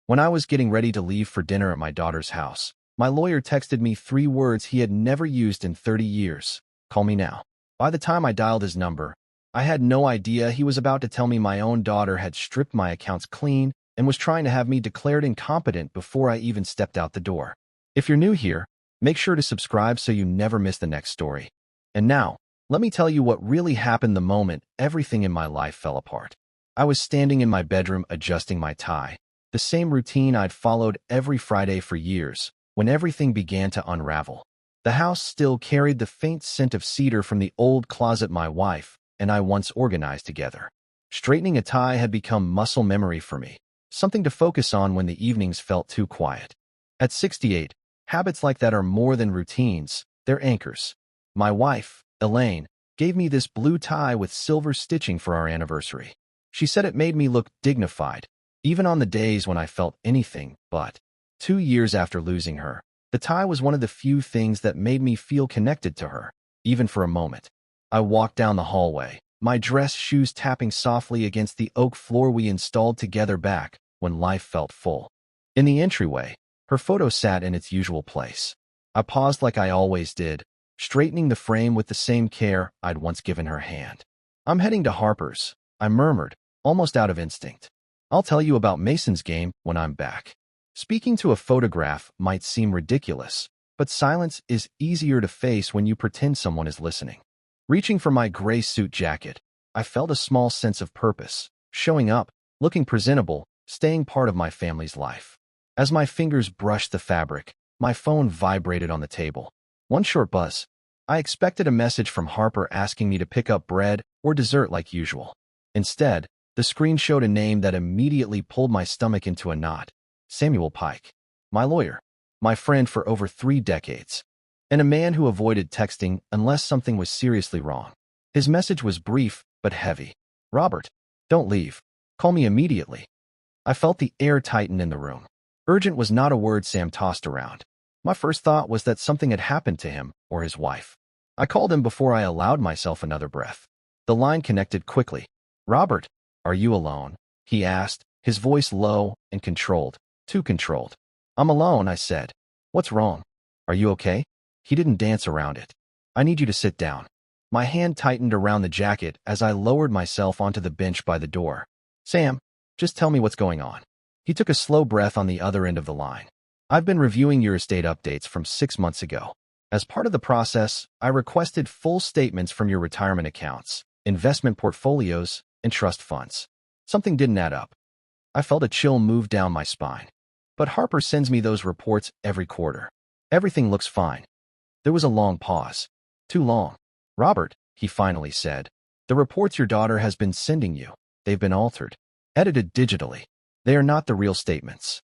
When I was getting ready to leave for dinner at my daughter's house, my lawyer texted me 3 words he had never used in 30 years. Call me now. By the time I dialed his number, I had no idea he was about to tell me my own daughter had stripped my accounts clean and was trying to have me declared incompetent before I even stepped out the door. If you're new here, make sure to subscribe so you never miss the next story. And now, let me tell you what really happened the moment everything in my life fell apart. I was standing in my bedroom adjusting my tie, the same routine I'd followed every Friday for years, when everything began to unravel. The house still carried the faint scent of cedar from the old closet my wife and I once organized together. Straightening a tie had become muscle memory for me, something to focus on when the evenings felt too quiet. At 68, habits like that are more than routines, they're anchors. My wife, Elaine, gave me this blue tie with silver stitching for our anniversary. She said it made me look dignified, even on the days when I felt anything but. 2 years after losing her, the tie was one of the few things that made me feel connected to her, even for a moment. I walked down the hallway, my dress shoes tapping softly against the oak floor we installed together back when life felt full. In the entryway, her photo sat in its usual place. I paused like I always did, straightening the frame with the same care I'd once given her hand. "I'm heading to Harper's," I murmured, almost out of instinct. "I'll tell you about Mason's game when I'm back." Speaking to a photograph might seem ridiculous, but silence is easier to face when you pretend someone is listening. Reaching for my gray suit jacket, I felt a small sense of purpose, showing up, looking presentable, staying part of my family's life. As my fingers brushed the fabric, my phone vibrated on the table. One short buzz. I expected a message from Harper asking me to pick up bread or dessert like usual. Instead, the screen showed a name that immediately pulled my stomach into a knot. Samuel Pike. My lawyer. My friend for over 3 decades. And a man who avoided texting unless something was seriously wrong. His message was brief but heavy. "Robert, don't leave. Call me immediately." I felt the air tighten in the room. Urgent was not a word Sam tossed around. My first thought was that something had happened to him or his wife. I called him before I allowed myself another breath. The line connected quickly. "Robert, are you alone?" he asked, his voice low and controlled, too controlled. "I'm alone," I said. "What's wrong? Are you okay?" He didn't dance around it. "I need you to sit down." My hand tightened around the jacket as I lowered myself onto the bench by the door. "Sam, just tell me what's going on." He took a slow breath on the other end of the line. "I've been reviewing your estate updates from 6 months ago. As part of the process, I requested full statements from your retirement accounts, investment portfolios, and trust funds. Something didn't add up." I felt a chill move down my spine. "But Harper sends me those reports every quarter. Everything looks fine." There was a long pause. "Too long." "Robert," he finally said, "the reports your daughter has been sending you, they've been altered, edited digitally. They are not the real statements."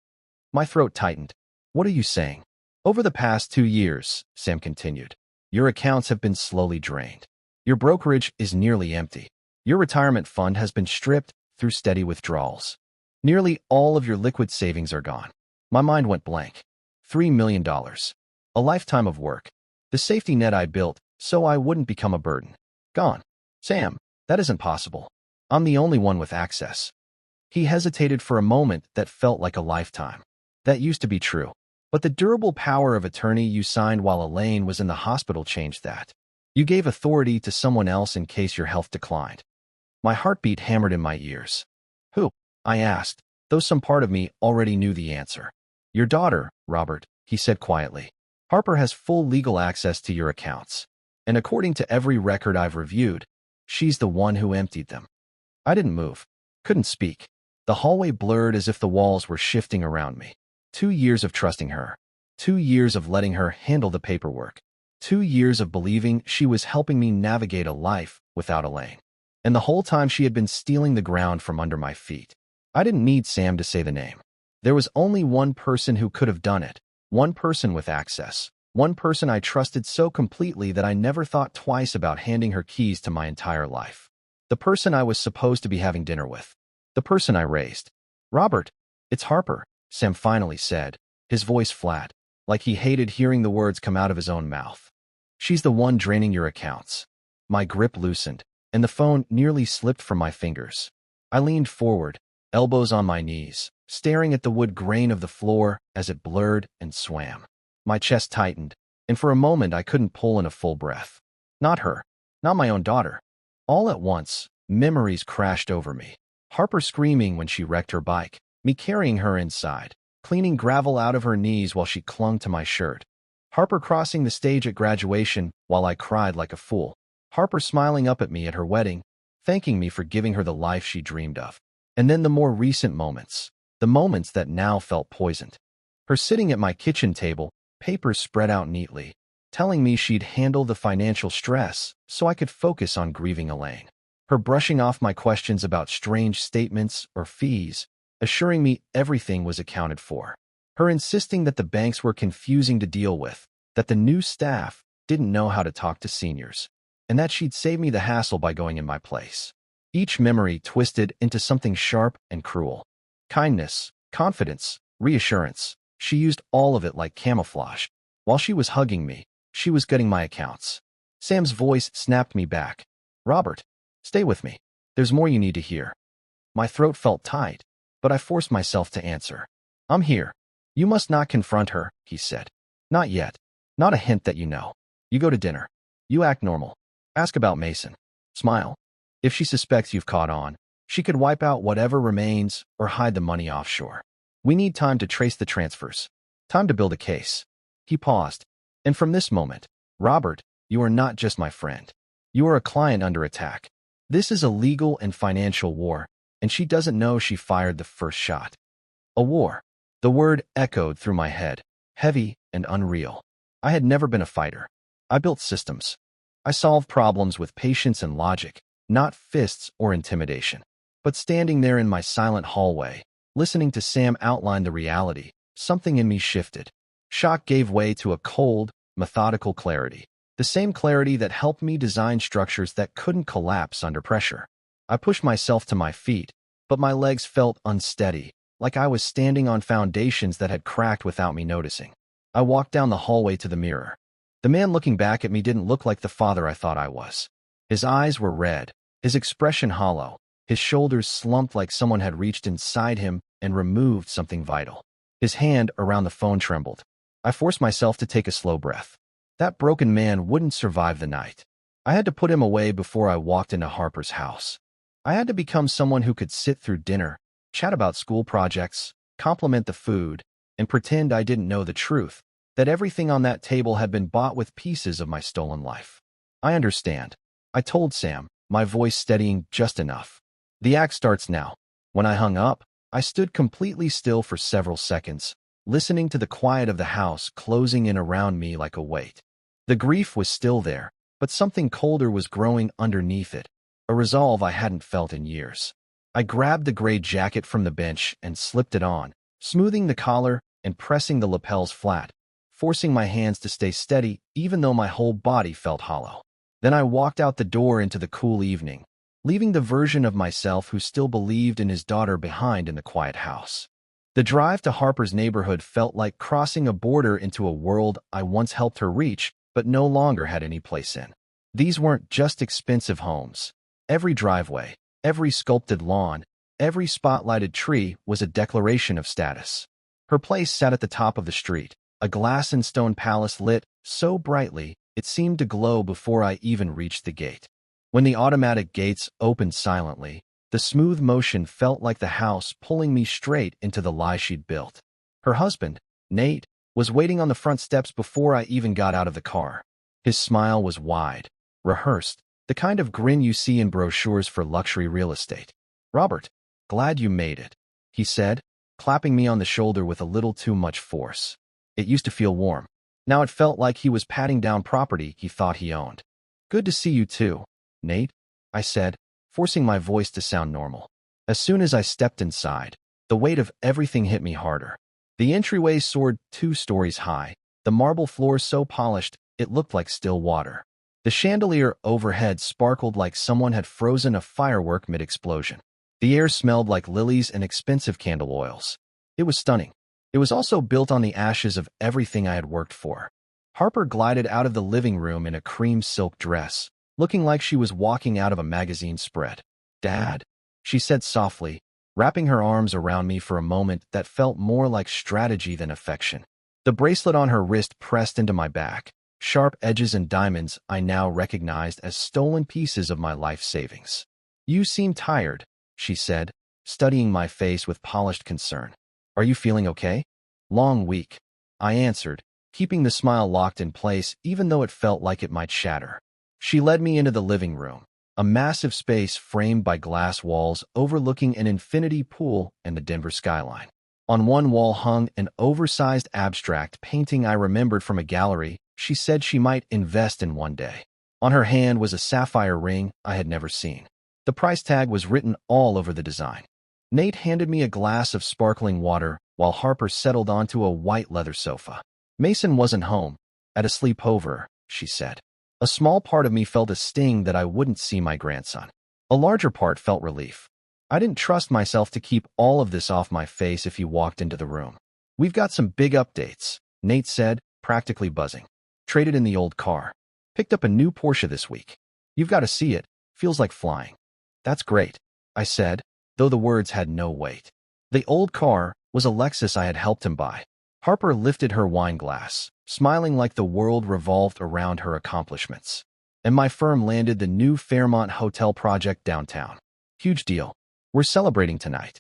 My throat tightened. "What are you saying?" "Over the past 2 years," Sam continued, "your accounts have been slowly drained. Your brokerage is nearly empty. Your retirement fund has been stripped through steady withdrawals. Nearly all of your liquid savings are gone." My mind went blank. $3 million. A lifetime of work. The safety net I built so I wouldn't become a burden. Gone. "Sam, that isn't possible. I'm the only one with access." He hesitated for a moment that felt like a lifetime. "That used to be true. But the durable power of attorney you signed while Elaine was in the hospital changed that. You gave authority to someone else in case your health declined." My heartbeat hammered in my ears. "Who?" I asked, though some part of me already knew the answer. "Your daughter, Robert," he said quietly. "Harper has full legal access to your accounts. And according to every record I've reviewed, she's the one who emptied them." I didn't move. Couldn't speak. The hallway blurred as if the walls were shifting around me. 2 years of trusting her. 2 years of letting her handle the paperwork. 2 years of believing she was helping me navigate a life without Elaine. And the whole time she had been stealing the ground from under my feet. I didn't need Sam to say the name. There was only one person who could have done it. One person with access. One person I trusted so completely that I never thought twice about handing her keys to my entire life. The person I was supposed to be having dinner with. The person I raised. "Robert, it's Harper," Sam finally said, his voice flat, like he hated hearing the words come out of his own mouth. "She's the one draining your accounts." My grip loosened, and the phone nearly slipped from my fingers. I leaned forward, elbows on my knees, staring at the wood grain of the floor as it blurred and swam. My chest tightened, and for a moment I couldn't pull in a full breath. Not her. Not my own daughter. All at once, memories crashed over me. Harper screaming when she wrecked her bike, me carrying her inside, cleaning gravel out of her knees while she clung to my shirt. Harper crossing the stage at graduation while I cried like a fool. Harper smiling up at me at her wedding, thanking me for giving her the life she dreamed of. And then the more recent moments, the moments that now felt poisoned. Her sitting at my kitchen table, papers spread out neatly, telling me she'd handle the financial stress so I could focus on grieving Elaine. Her brushing off my questions about strange statements or fees, assuring me everything was accounted for. Her insisting that the banks were confusing to deal with, that the new staff didn't know how to talk to seniors, and that she'd save me the hassle by going in my place. Each memory twisted into something sharp and cruel. Kindness, confidence, reassurance. She used all of it like camouflage. While she was hugging me, she was gutting my accounts. Sam's voice snapped me back. Robert, stay with me. There's more you need to hear. My throat felt tight, but I forced myself to answer. I'm here. You must not confront her, he said. Not yet. Not a hint that you know. You go to dinner. You act normal. Ask about Mason. Smile. If she suspects you've caught on, she could wipe out whatever remains or hide the money offshore. We need time to trace the transfers. Time to build a case. He paused. And from this moment, Robert, you are not just my friend. You are a client under attack. This is a legal and financial war, and she doesn't know she fired the first shot. A war. The word echoed through my head, heavy and unreal. I had never been a fighter. I built systems. I solved problems with patience and logic, not fists or intimidation. But standing there in my silent hallway, listening to Sam outline the reality, something in me shifted. Shock gave way to a cold, methodical clarity. The same clarity that helped me design structures that couldn't collapse under pressure. I pushed myself to my feet, but my legs felt unsteady, like I was standing on foundations that had cracked without me noticing. I walked down the hallway to the mirror. The man looking back at me didn't look like the father I thought I was. His eyes were red, his expression hollow, his shoulders slumped like someone had reached inside him and removed something vital. His hand around the phone trembled. I forced myself to take a slow breath. That broken man wouldn't survive the night. I had to put him away before I walked into Harper's house. I had to become someone who could sit through dinner, chat about school projects, compliment the food, and pretend I didn't know the truth, that everything on that table had been bought with pieces of my stolen life. I understand. I told Sam, my voice steadying just enough. The act starts now. When I hung up, I stood completely still for several seconds, listening to the quiet of the house closing in around me like a weight. The grief was still there, but something colder was growing underneath it, a resolve I hadn't felt in years. I grabbed the gray jacket from the bench and slipped it on, smoothing the collar and pressing the lapels flat, forcing my hands to stay steady even though my whole body felt hollow. Then I walked out the door into the cool evening, leaving the version of myself who still believed in his daughter behind in the quiet house. The drive to Harper's neighborhood felt like crossing a border into a world I once helped her reach but no longer had any place in. These weren't just expensive homes. Every driveway, every sculpted lawn, every spotlighted tree was a declaration of status. Her place sat at the top of the street, a glass and stone palace lit so brightly it seemed to glow before I even reached the gate. When the automatic gates opened silently, the smooth motion felt like the house pulling me straight into the lie she'd built. Her husband, Nate, was waiting on the front steps before I even got out of the car. His smile was wide, rehearsed, the kind of grin you see in brochures for luxury real estate. "Robert, glad you made it," he said, clapping me on the shoulder with a little too much force. It used to feel warm. Now it felt like he was patting down property he thought he owned. "Good to see you too, Nate," I said, forcing my voice to sound normal. As soon as I stepped inside, the weight of everything hit me harder. The entryway soared 2 stories high, the marble floor so polished it looked like still water. The chandelier overhead sparkled like someone had frozen a firework mid-explosion. The air smelled like lilies and expensive candle oils. It was stunning. It was also built on the ashes of everything I had worked for. Harper glided out of the living room in a cream silk dress, looking like she was walking out of a magazine spread. "Dad," she said softly, wrapping her arms around me for a moment that felt more like strategy than affection. The bracelet on her wrist pressed into my back, sharp edges and diamonds I now recognized as stolen pieces of my life savings. "You seem tired," she said, studying my face with polished concern. "Are you feeling okay?" "Long week," I answered, keeping the smile locked in place even though it felt like it might shatter. She led me into the living room, a massive space framed by glass walls overlooking an infinity pool and the Denver skyline. On one wall hung an oversized abstract painting I remembered from a gallery she said she might invest in one day. On her hand was a sapphire ring I had never seen. The price tag was written all over the design. Nate handed me a glass of sparkling water while Harper settled onto a white leather sofa. "Mason wasn't home, at a sleepover," she said. A small part of me felt a sting that I wouldn't see my grandson. A larger part felt relief. I didn't trust myself to keep all of this off my face if he walked into the room. "We've got some big updates," Nate said, practically buzzing. "Traded in the old car. Picked up a new Porsche this week. You've got to see it. Feels like flying." "That's great," I said, though the words had no weight. The old car was a Lexus I had helped him buy. Harper lifted her wine glass, smiling like the world revolved around her accomplishments. "And my firm landed the new Fairmont Hotel project downtown. Huge deal. We're celebrating tonight."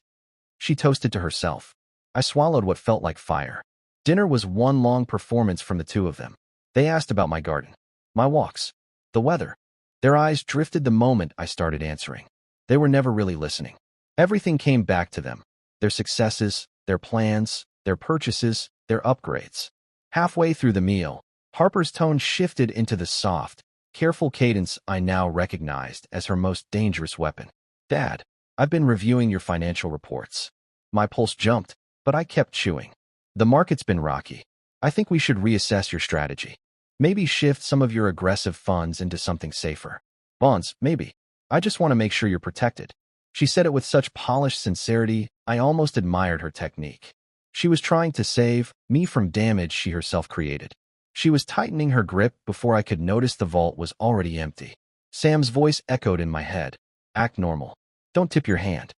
She toasted to herself. I swallowed what felt like fire. Dinner was one long performance from the two of them. They asked about my garden, my walks, the weather. Their eyes drifted the moment I started answering. They were never really listening. Everything came back to them. Their successes, their plans, their purchases, their upgrades. Halfway through the meal, Harper's tone shifted into the soft, careful cadence I now recognized as her most dangerous weapon. "Dad, I've been reviewing your financial reports." My pulse jumped, but I kept chewing. "The market's been rocky. I think we should reassess your strategy. Maybe shift some of your aggressive funds into something safer. Bonds, maybe. I just want to make sure you're protected." She said it with such polished sincerity, I almost admired her technique. She was trying to save me from damage she herself created. She was tightening her grip before I could notice the vault was already empty. Sam's voice echoed in my head. "Act normal. Don't tip your hand."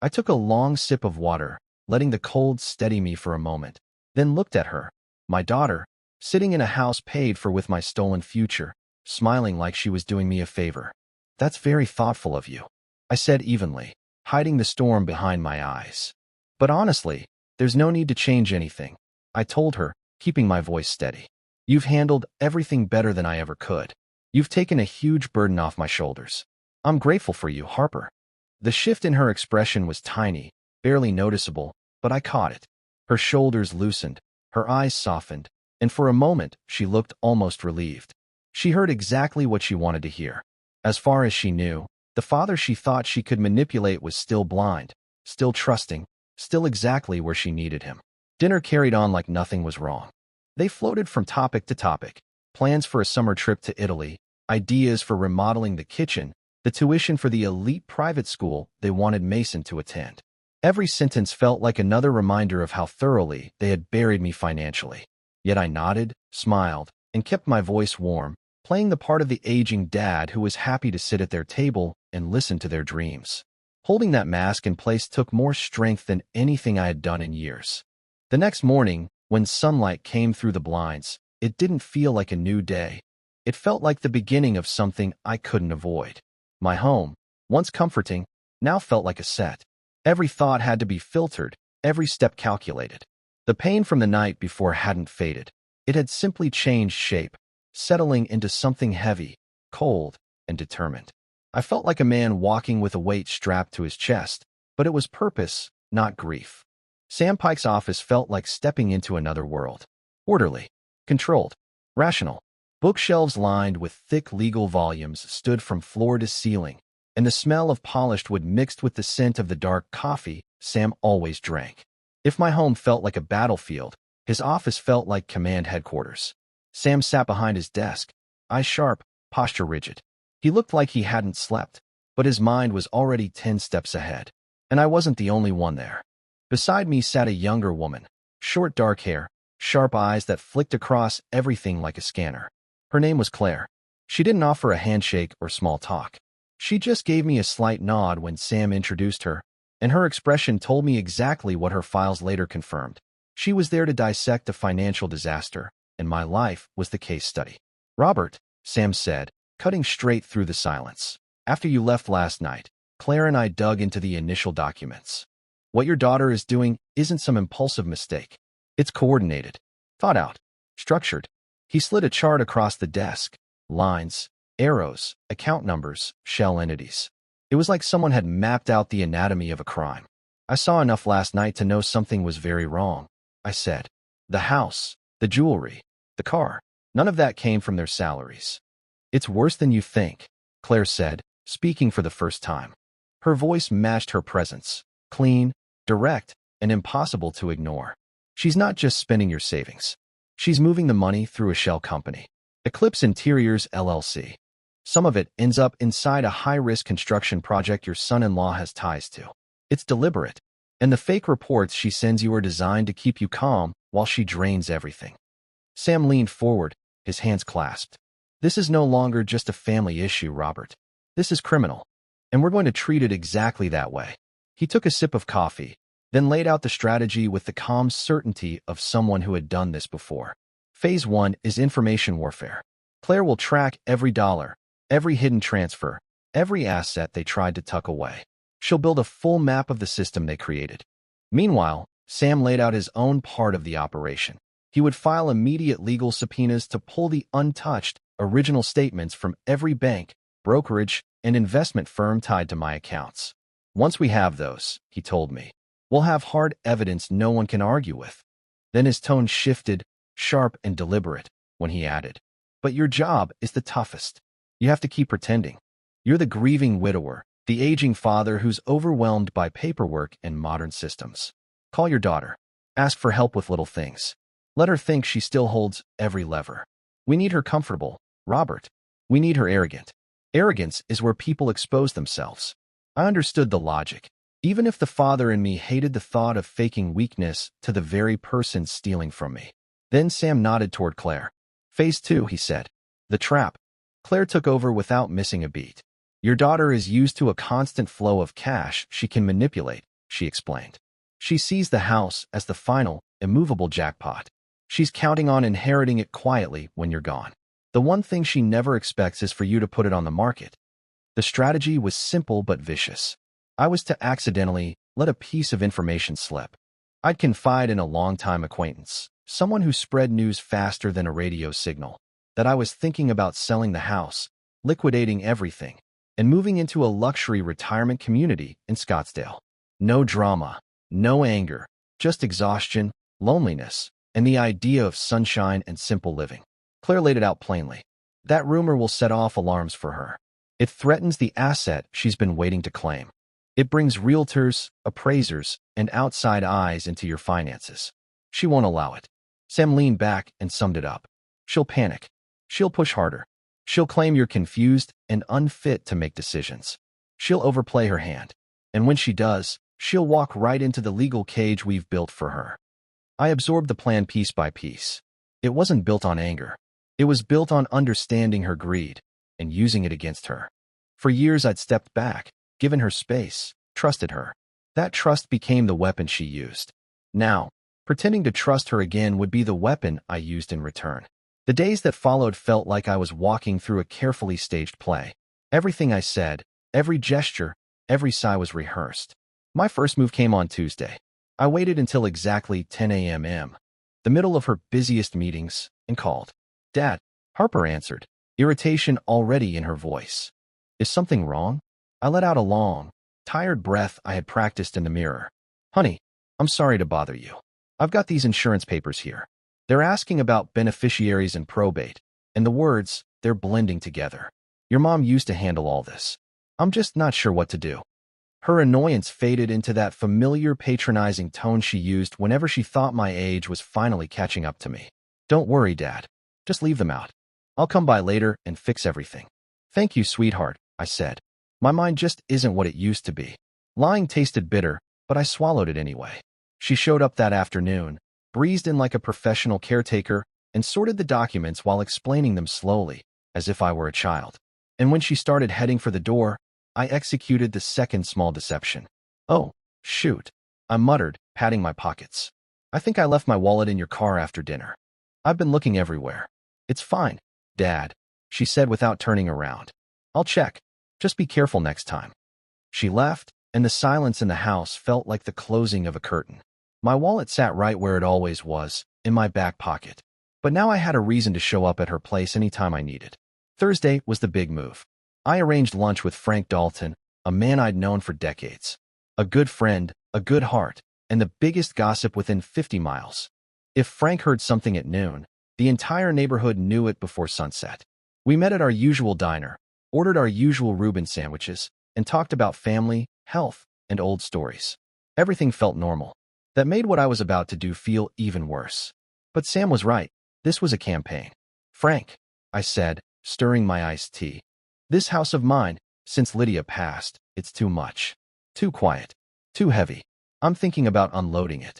I took a long sip of water, letting the cold steady me for a moment, then looked at her, my daughter, sitting in a house paid for with my stolen future, smiling like she was doing me a favor. "That's very thoughtful of you," I said evenly, hiding the storm behind my eyes. "But honestly, there's no need to change anything," I told her, keeping my voice steady. "You've handled everything better than I ever could. You've taken a huge burden off my shoulders. I'm grateful for you, Harper." The shift in her expression was tiny, barely noticeable, but I caught it. Her shoulders loosened, her eyes softened, and for a moment she looked almost relieved. She heard exactly what she wanted to hear. As far as she knew, the father she thought she could manipulate was still blind, still trusting, still exactly where she needed him. Dinner carried on like nothing was wrong. They floated from topic to topic: plans for a summer trip to Italy, ideas for remodeling the kitchen, the tuition for the elite private school they wanted Mason to attend. Every sentence felt like another reminder of how thoroughly they had buried me financially. Yet I nodded, smiled, and kept my voice warm, playing the part of the aging dad who was happy to sit at their table and listen to their dreams. Holding that mask in place took more strength than anything I had done in years. The next morning, when sunlight came through the blinds, it didn't feel like a new day. It felt like the beginning of something I couldn't avoid. My home, once comforting, now felt like a set. Every thought had to be filtered, every step calculated. The pain from the night before hadn't faded. It had simply changed shape, settling into something heavy, cold, and determined. I felt like a man walking with a weight strapped to his chest, but it was purpose, not grief. Sam Pike's office felt like stepping into another world. Orderly, controlled, rational. Bookshelves lined with thick legal volumes stood from floor to ceiling, and the smell of polished wood mixed with the scent of the dark coffee Sam always drank. If my home felt like a battlefield, his office felt like command headquarters. Sam sat behind his desk, eyes sharp, posture rigid. He looked like he hadn't slept, but his mind was already 10 steps ahead. And I wasn't the only one there. Beside me sat a younger woman, short dark hair, sharp eyes that flicked across everything like a scanner. Her name was Claire. She didn't offer a handshake or small talk. She just gave me a slight nod when Sam introduced her. and her expression told me exactly what her files later confirmed. She was there to dissect a financial disaster, and my life was the case study. Robert, Sam said, cutting straight through the silence. After you left last night, Claire and I dug into the initial documents. What your daughter is doing isn't some impulsive mistake. It's coordinated, thought out, structured. He slid a chart across the desk. Lines, arrows, account numbers, shell entities. It was like someone had mapped out the anatomy of a crime. I saw enough last night to know something was very wrong, I said. The house, the jewelry, the car, none of that came from their salaries. It's worse than you think, Claire said, speaking for the first time. Her voice matched her presence, clean, direct, and impossible to ignore. She's not just spending your savings. She's moving the money through a shell company, Eclipse Interiors LLC. Some of it ends up inside a high-risk construction project your son-in-law has ties to. It's deliberate, and the fake reports she sends you are designed to keep you calm while she drains everything. Sam leaned forward, his hands clasped. This is no longer just a family issue, Robert. This is criminal, and we're going to treat it exactly that way. He took a sip of coffee, then laid out the strategy with the calm certainty of someone who had done this before. Phase 1 is information warfare. Claire will track every dollar, every hidden transfer, every asset they tried to tuck away. She'll build a full map of the system they created. Meanwhile, Sam laid out his own part of the operation. He would file immediate legal subpoenas to pull the untouched, original statements from every bank, brokerage, and investment firm tied to my accounts. Once we have those, he told me, we'll have hard evidence no one can argue with. Then his tone shifted, sharp and deliberate, when he added, but your job is the toughest. You have to keep pretending. You're the grieving widower, the aging father who's overwhelmed by paperwork and modern systems. Call your daughter. Ask for help with little things. Let her think she still holds every lever. We need her comfortable, Robert. We need her arrogant. Arrogance is where people expose themselves. I understood the logic. Even if the father in me hated the thought of faking weakness to the very person stealing from me. Then Sam nodded toward Claire. Phase 2, he said. The trap. Claire took over without missing a beat. Your daughter is used to a constant flow of cash she can manipulate, she explained. She sees the house as the final, immovable jackpot. She's counting on inheriting it quietly when you're gone. The one thing she never expects is for you to put it on the market. The strategy was simple but vicious. I was to accidentally let a piece of information slip. I'd confide in a longtime acquaintance, someone who spread news faster than a radio signal, that I was thinking about selling the house, liquidating everything, and moving into a luxury retirement community in Scottsdale. No drama, no anger, just exhaustion, loneliness, and the idea of sunshine and simple living. Claire laid it out plainly. That rumor will set off alarms for her. It threatens the asset she's been waiting to claim. It brings realtors, appraisers, and outside eyes into your finances. She won't allow it. Sam leaned back and summed it up. She'll panic. She'll push harder. She'll claim you're confused and unfit to make decisions. She'll overplay her hand. And when she does, she'll walk right into the legal cage we've built for her. I absorbed the plan piece by piece. It wasn't built on anger. It was built on understanding her greed and using it against her. For years I'd stepped back, given her space, trusted her. That trust became the weapon she used. Now, pretending to trust her again would be the weapon I used in return. The days that followed felt like I was walking through a carefully staged play. Everything I said, every gesture, every sigh was rehearsed. My first move came on Tuesday. I waited until exactly 10 a.m., the middle of her busiest meetings, and called. Dad, Harper answered, irritation already in her voice. Is something wrong? I let out a long, tired breath I had practiced in the mirror. Honey, I'm sorry to bother you. I've got these insurance papers here. They're asking about beneficiaries and probate, and the words, they're blending together. Your mom used to handle all this. I'm just not sure what to do. Her annoyance faded into that familiar patronizing tone she used whenever she thought my age was finally catching up to me. Don't worry, Dad. Just leave them out. I'll come by later and fix everything. Thank you, sweetheart, I said. My mind just isn't what it used to be. Lying tasted bitter, but I swallowed it anyway. She showed up that afternoon, breezed in like a professional caretaker, and sorted the documents while explaining them slowly, as if I were a child. And when she started heading for the door, I executed the second small deception. Oh, Shoot, I muttered, patting my pockets. I think I left my wallet in your car after dinner. I've been looking everywhere. It's fine, Dad, she said without turning around. I'll check. Just be careful next time. She left, and the silence in the house felt like the closing of a curtain. My wallet sat right where it always was, in my back pocket. But now I had a reason to show up at her place anytime I needed. Thursday was the big move. I arranged lunch with Frank Dalton, a man I'd known for decades. A good friend, a good heart, and the biggest gossip within 50 miles. If Frank heard something at noon, the entire neighborhood knew it before sunset. We met at our usual diner, ordered our usual Reuben sandwiches, and talked about family, health, and old stories. Everything felt normal. That made what I was about to do feel even worse. But Sam was right. This was a campaign. Frank, I said, stirring my iced tea. This house of mine, since Lydia passed, it's too much. Too quiet. Too heavy. I'm thinking about unloading it.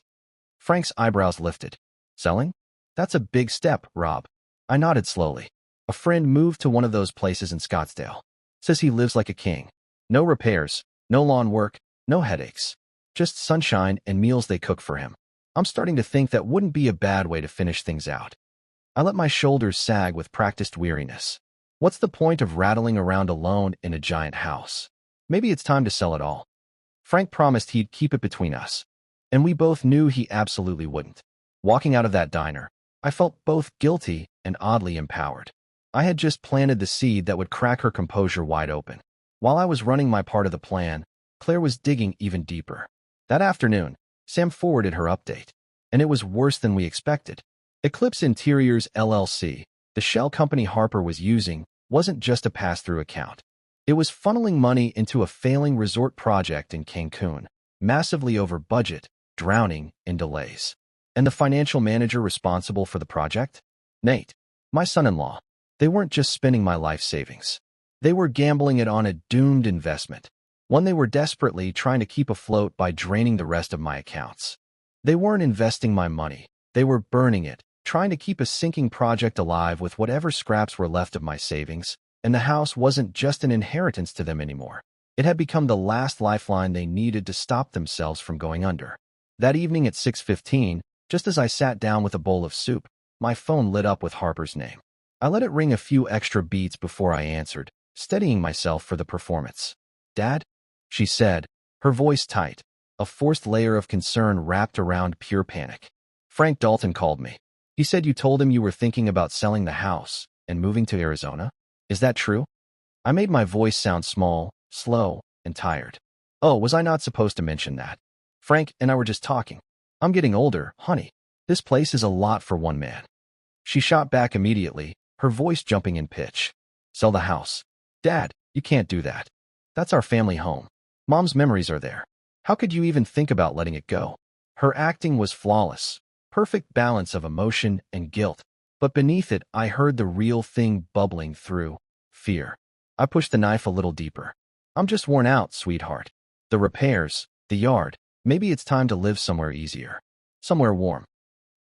Frank's eyebrows lifted. Selling? That's a big step, Rob. I nodded slowly. A friend moved to one of those places in Scottsdale. Says he lives like a king. No repairs, no lawn work, no headaches. Just sunshine and meals they cook for him. I'm starting to think that wouldn't be a bad way to finish things out. I let my shoulders sag with practiced weariness. What's the point of rattling around alone in a giant house? Maybe it's time to sell it all. Frank promised he'd keep it between us, and we both knew he absolutely wouldn't. Walking out of that diner, I felt both guilty and oddly empowered. I had just planted the seed that would crack her composure wide open. While I was running my part of the plan, Claire was digging even deeper. That afternoon, Sam forwarded her update, and it was worse than we expected. Eclipse Interiors LLC, the shell company Harper was using, wasn't just a pass-through account. It was funneling money into a failing resort project in Cancun, massively over budget, drowning in delays. And the financial manager responsible for the project? Nate, my son-in-law. They weren't just spending my life savings. They were gambling it on a doomed investment, one they were desperately trying to keep afloat by draining the rest of my accounts. They weren't investing my money. They were burning it, trying to keep a sinking project alive with whatever scraps were left of my savings, and the house wasn't just an inheritance to them anymore. It had become the last lifeline they needed to stop themselves from going under. That evening at 6:15, just as I sat down with a bowl of soup, my phone lit up with Harper's name. I let it ring a few extra beats before I answered, steadying myself for the performance. Dad? She said, her voice tight, a forced layer of concern wrapped around pure panic. Frank Dalton called me. He said you told him you were thinking about selling the house and moving to Arizona. Is that true? I made my voice sound small, slow, and tired. Oh, was I not supposed to mention that? Frank and I were just talking. I'm getting older, honey. This place is a lot for one man. She shot back immediately, her voice jumping in pitch. Sell the house. Dad, you can't do that. That's our family home. Mom's memories are there. How could you even think about letting it go? Her acting was flawless, perfect balance of emotion and guilt. But beneath it, I heard the real thing bubbling through, fear. I pushed the knife a little deeper. I'm just worn out, sweetheart. The repairs, the yard, maybe it's time to live somewhere easier. Somewhere warm.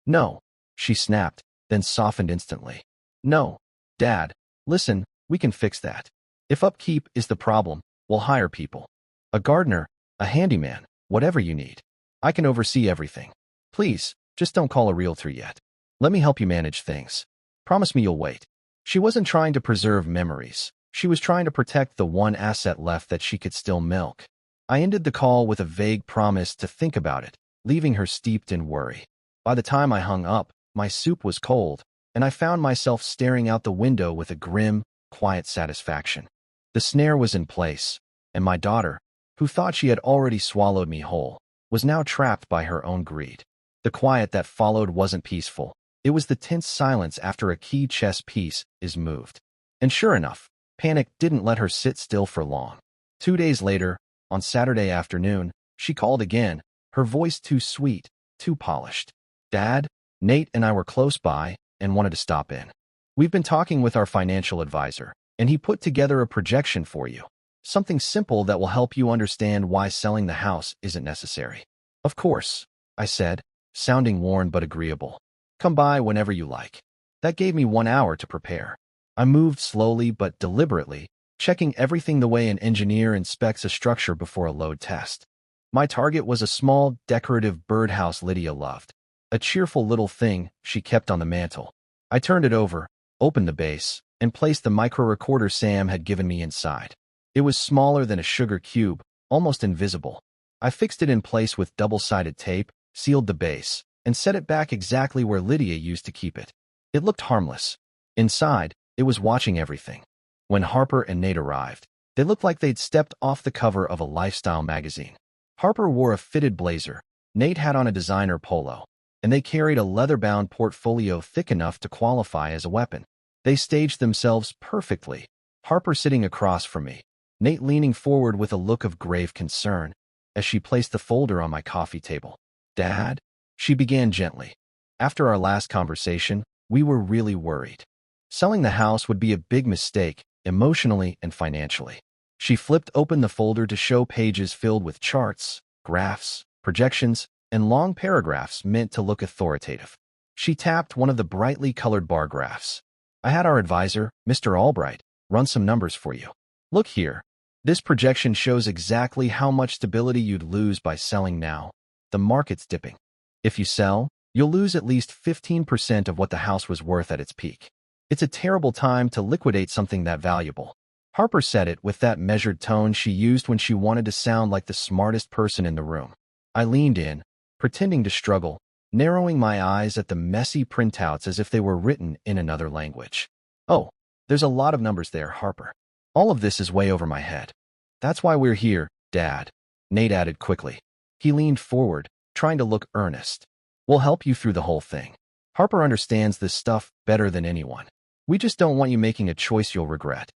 No, she snapped, then softened instantly. No, Dad, listen, we can fix that. If upkeep is the problem, we'll hire people. A gardener, a handyman, whatever you need. I can oversee everything. Please, just don't call a realtor yet. Let me help you manage things. Promise me you'll wait. She wasn't trying to preserve memories. She was trying to protect the one asset left that she could still milk. I ended the call with a vague promise to think about it, leaving her steeped in worry. By the time I hung up, my soup was cold, and I found myself staring out the window with a grim, quiet satisfaction. The snare was in place, and my daughter, who thought she had already swallowed me whole, was now trapped by her own greed. The quiet that followed wasn't peaceful. It was the tense silence after a key chess piece is moved. And sure enough, panic didn't let her sit still for long. 2 days later, on Saturday afternoon, she called again, her voice too sweet, too polished. Dad, Nate and I were close by and wanted to stop in. We've been talking with our financial advisor, and he put together a projection for you. Something simple that will help you understand why selling the house isn't necessary. Of course, I said, sounding worn but agreeable. Come by whenever you like. That gave me 1 hour to prepare. I moved slowly but deliberately, checking everything the way an engineer inspects a structure before a load test. My target was a small, decorative birdhouse Lydia loved. A cheerful little thing she kept on the mantel. I turned it over, opened the base, and placed the micro-recorder Sam had given me inside. It was smaller than a sugar cube, almost invisible. I fixed it in place with double-sided tape, sealed the base, and set it back exactly where Lydia used to keep it. It looked harmless. Inside, it was watching everything. When Harper and Nate arrived, they looked like they'd stepped off the cover of a lifestyle magazine. Harper wore a fitted blazer, Nate had on a designer polo, and they carried a leather-bound portfolio thick enough to qualify as a weapon. They staged themselves perfectly, Harper sitting across from me, Nate leaning forward with a look of grave concern as she placed the folder on my coffee table. "Dad?" she began gently. "After our last conversation, we were really worried. Selling the house would be a big mistake, emotionally and financially." She flipped open the folder to show pages filled with charts, graphs, projections, and long paragraphs meant to look authoritative. She tapped one of the brightly colored bar graphs. "I had our advisor, Mr. Albright, run some numbers for you. Look here. This projection shows exactly how much stability you'd lose by selling now. The market's dipping. If you sell, you'll lose at least 15% of what the house was worth at its peak. It's a terrible time to liquidate something that valuable." Harper said it with that measured tone she used when she wanted to sound like the smartest person in the room. I leaned in, pretending to struggle, narrowing my eyes at the messy printouts as if they were written in another language. "Oh, there's a lot of numbers there, Harper. All of this is way over my head. That's why we're here, Dad," Nate added quickly. He leaned forward, trying to look earnest. "We'll help you through the whole thing. Harper understands this stuff better than anyone. We just don't want you making a choice you'll regret."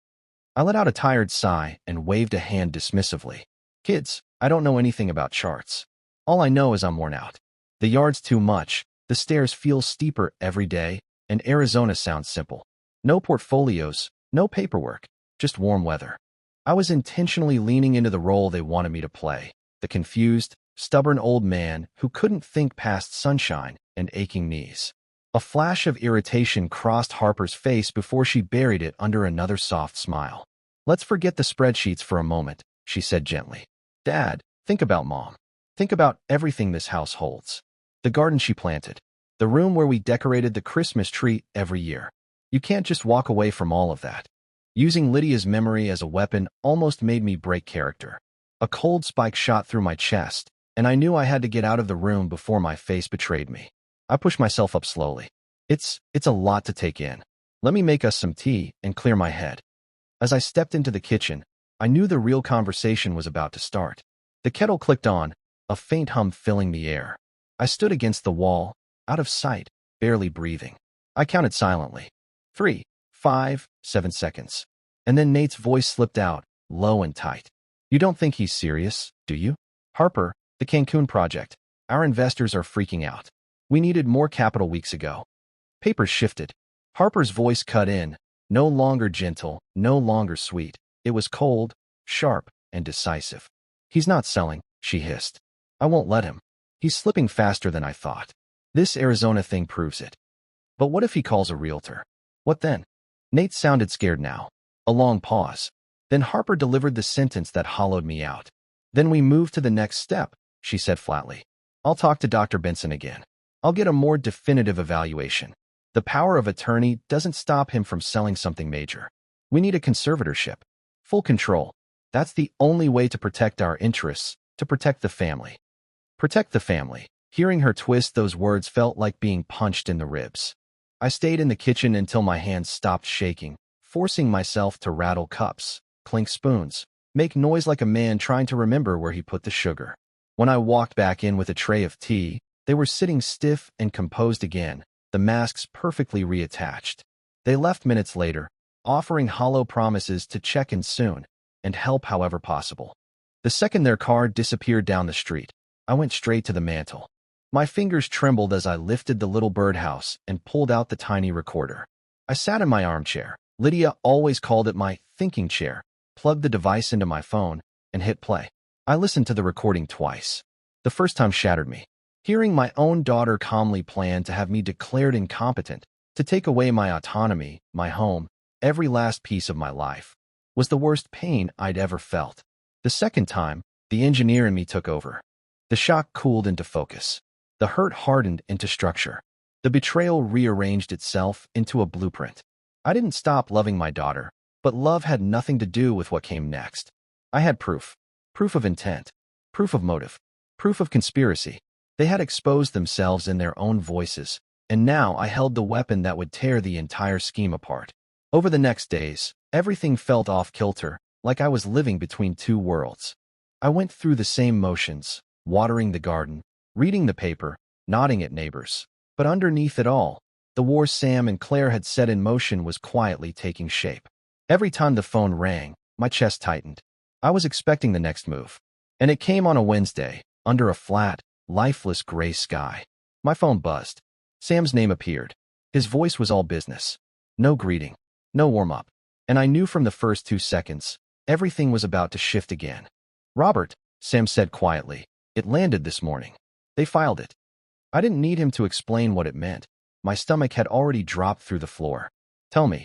I let out a tired sigh and waved a hand dismissively. "Kids, I don't know anything about charts. All I know is I'm worn out. The yard's too much, the stairs feel steeper every day, and Arizona sounds simple. No portfolios, no paperwork, just warm weather." I was intentionally leaning into the role they wanted me to play, the confused, stubborn old man who couldn't think past sunshine and aching knees. A flash of irritation crossed Harper's face before she buried it under another soft smile. "Let's forget the spreadsheets for a moment," she said gently. "Dad, think about Mom. Think about everything this house holds. The garden she planted. The room where we decorated the Christmas tree every year. You can't just walk away from all of that." Using Lydia's memory as a weapon almost made me break character. A cold spike shot through my chest, and I knew I had to get out of the room before my face betrayed me. I pushed myself up slowly. It's a lot to take in. Let me make us some tea and clear my head." As I stepped into the kitchen, I knew the real conversation was about to start. The kettle clicked on, a faint hum filling the air. I stood against the wall, out of sight, barely breathing. I counted silently. 3, 5, 7 seconds. And then Nate's voice slipped out, low and tight. "You don't think he's serious, do you? Harper, the Cancun project. Our investors are freaking out. We needed more capital weeks ago." Papers shifted. Harper's voice cut in, no longer gentle, no longer sweet. It was cold, sharp, and decisive. "He's not selling," she hissed. "I won't let him. He's slipping faster than I thought. This Arizona thing proves it. But what if he calls a realtor? What then?" Nate sounded scared now. A long pause. Then Harper delivered the sentence that hollowed me out. "Then we move to the next step," she said flatly. "I'll talk to Dr. Benson again. I'll get a more definitive evaluation. The power of attorney doesn't stop him from selling something major. We need a conservatorship. Full control. That's the only way to protect our interests, to protect the family." Protect the family. Hearing her twist those words felt like being punched in the ribs. I stayed in the kitchen until my hands stopped shaking, forcing myself to rattle cups, clink spoons, make noise like a man trying to remember where he put the sugar. When I walked back in with a tray of tea, they were sitting stiff and composed again, the masks perfectly reattached. They left minutes later, offering hollow promises to check in soon and help however possible. The second their car disappeared down the street, I went straight to the mantel. My fingers trembled as I lifted the little birdhouse and pulled out the tiny recorder. I sat in my armchair. Lydia always called it my thinking chair, plugged the device into my phone, and hit play. I listened to the recording twice. The first time shattered me. Hearing my own daughter calmly plan to have me declared incompetent, to take away my autonomy, my home, every last piece of my life, was the worst pain I'd ever felt. The second time, The engineer in me took over. The shock cooled into focus. The hurt hardened into structure. The betrayal rearranged itself into a blueprint. I didn't stop loving my daughter, but love had nothing to do with what came next. I had proof. Proof of intent. Proof of motive. Proof of conspiracy. They had exposed themselves in their own voices, and now I held the weapon that would tear the entire scheme apart. Over the next days, everything felt off-kilter, like I was living between two worlds. I went through the same motions, watering the garden, reading the paper, nodding at neighbors. But underneath it all, the war Sam and Claire had set in motion was quietly taking shape. Every time the phone rang, my chest tightened. I was expecting the next move. And it came on a Wednesday, under a flat, lifeless gray sky. My phone buzzed. Sam's name appeared. His voice was all business. No greeting. No warm-up. And I knew from the first 2 seconds, everything was about to shift again. "Robert," Sam said quietly, "it landed this morning. They filed it." I didn't need him to explain what it meant. My stomach had already dropped through the floor. "Tell me,"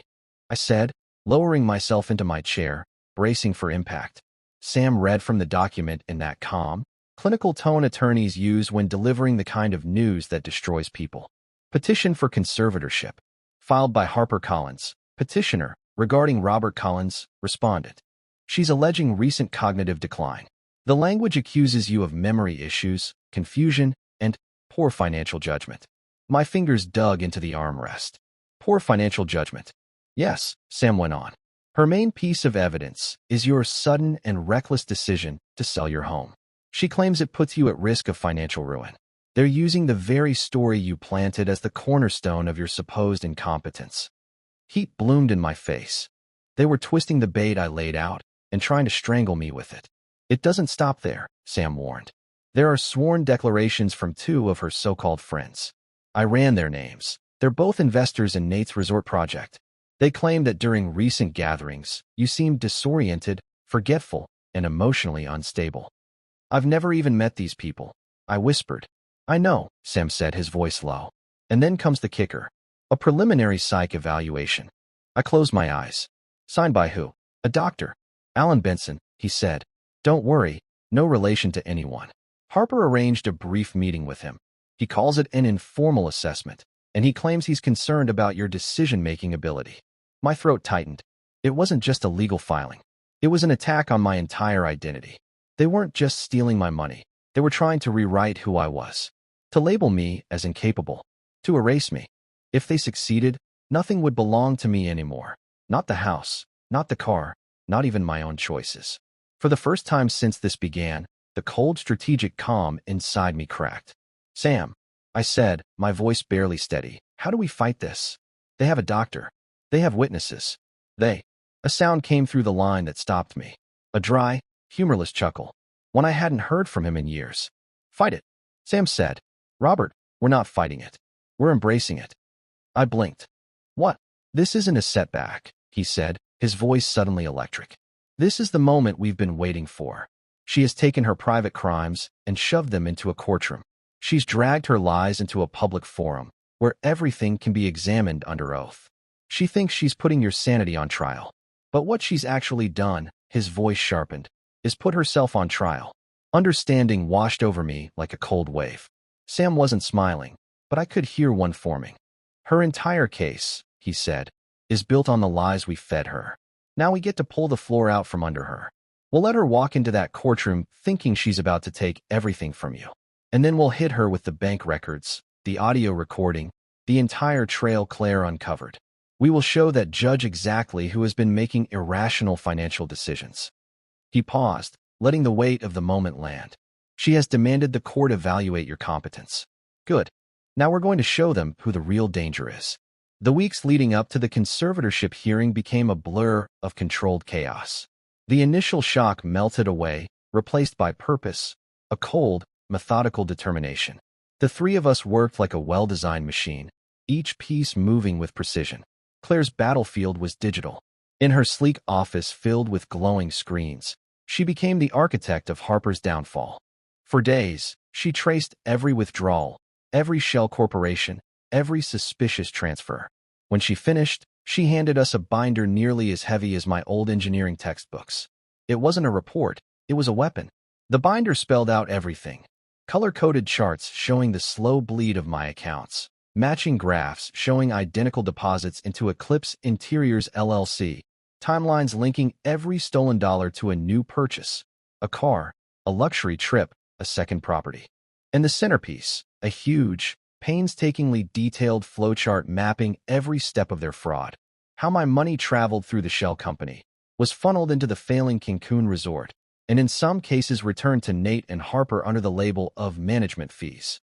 I said, lowering myself into my chair, bracing for impact. Sam read from the document in that calm, clinical tone attorneys use when delivering the kind of news that destroys people. Petition for conservatorship. Filed by HarperCollins. Petitioner, regarding Robert Collins, respondent. She's alleging recent cognitive decline. The language accuses you of memory issues, confusion, and poor financial judgment. My fingers dug into the armrest. Poor financial judgment. Yes, Sam went on. Her main piece of evidence is your sudden and reckless decision to sell your home. She claims it puts you at risk of financial ruin. They're using the very story you planted as the cornerstone of your supposed incompetence. Heat bloomed in my face. They were twisting the bait I laid out and trying to strangle me with it. It doesn't stop there, Sam warned. There are sworn declarations from 2 of her so-called friends. I ran their names. They're both investors in Nate's resort project. They claim that during recent gatherings, you seemed disoriented, forgetful, and emotionally unstable. I've never even met these people, I whispered. I know, Sam said, his voice low. And then comes the kicker. A preliminary psych evaluation. I closed my eyes. Signed by who? A doctor. Alan Benson, he said. Don't worry, no relation to anyone. Harper arranged a brief meeting with him. He calls it an informal assessment, and he claims he's concerned about your decision-making ability. My throat tightened. It wasn't just a legal filing. It was an attack on my entire identity. They weren't just stealing my money. They were trying to rewrite who I was. To label me as incapable. To erase me. If they succeeded, nothing would belong to me anymore. Not the house, not the car, not even my own choices. For the first time since this began, the cold strategic calm inside me cracked. Sam, I said, my voice barely steady, how do we fight this? They have a doctor. They have witnesses. A sound came through the line that stopped me. A dry, humorless chuckle. One I hadn't heard from him in years. Fight it, Sam said. Robert, we're not fighting it. We're embracing it. I blinked. What? This isn't a setback, he said, his voice suddenly electric. This is the moment we've been waiting for. She has taken her private crimes and shoved them into a courtroom. She's dragged her lies into a public forum, where everything can be examined under oath. She thinks she's putting your sanity on trial. But what she's actually done, his voice sharpened, is put herself on trial. Understanding washed over me like a cold wave. Sam wasn't smiling, but I could hear one forming. Her entire case, he said, is built on the lies we fed her. Now we get to pull the floor out from under her. We'll let her walk into that courtroom thinking she's about to take everything from you. And then we'll hit her with the bank records, the audio recording, the entire trail Claire uncovered. We will show that judge exactly who has been making irrational financial decisions. He paused, letting the weight of the moment land. She has demanded the court evaluate your competence. Good. Now we're going to show them who the real danger is. The weeks leading up to the conservatorship hearing became a blur of controlled chaos. The initial shock melted away, replaced by purpose, a cold, methodical determination. The 3 of us worked like a well-designed machine, each piece moving with precision. Claire's battlefield was digital. In her sleek office filled with glowing screens, she became the architect of Harper's downfall. For days, she traced every withdrawal, every shell corporation, every suspicious transfer. When she finished, she handed us a binder nearly as heavy as my old engineering textbooks. It wasn't a report, it was a weapon. The binder spelled out everything. Color-coded charts showing the slow bleed of my accounts. Matching graphs showing identical deposits into Eclipse Interiors LLC. Timelines linking every stolen dollar to a new purchase. A car, a luxury trip, a second property. And the centerpiece, a huge, painstakingly detailed flowchart mapping every step of their fraud. How my money traveled through the shell company, was funneled into the failing Cancun resort, and in some cases returned to Nate and Harper under the label of management fees.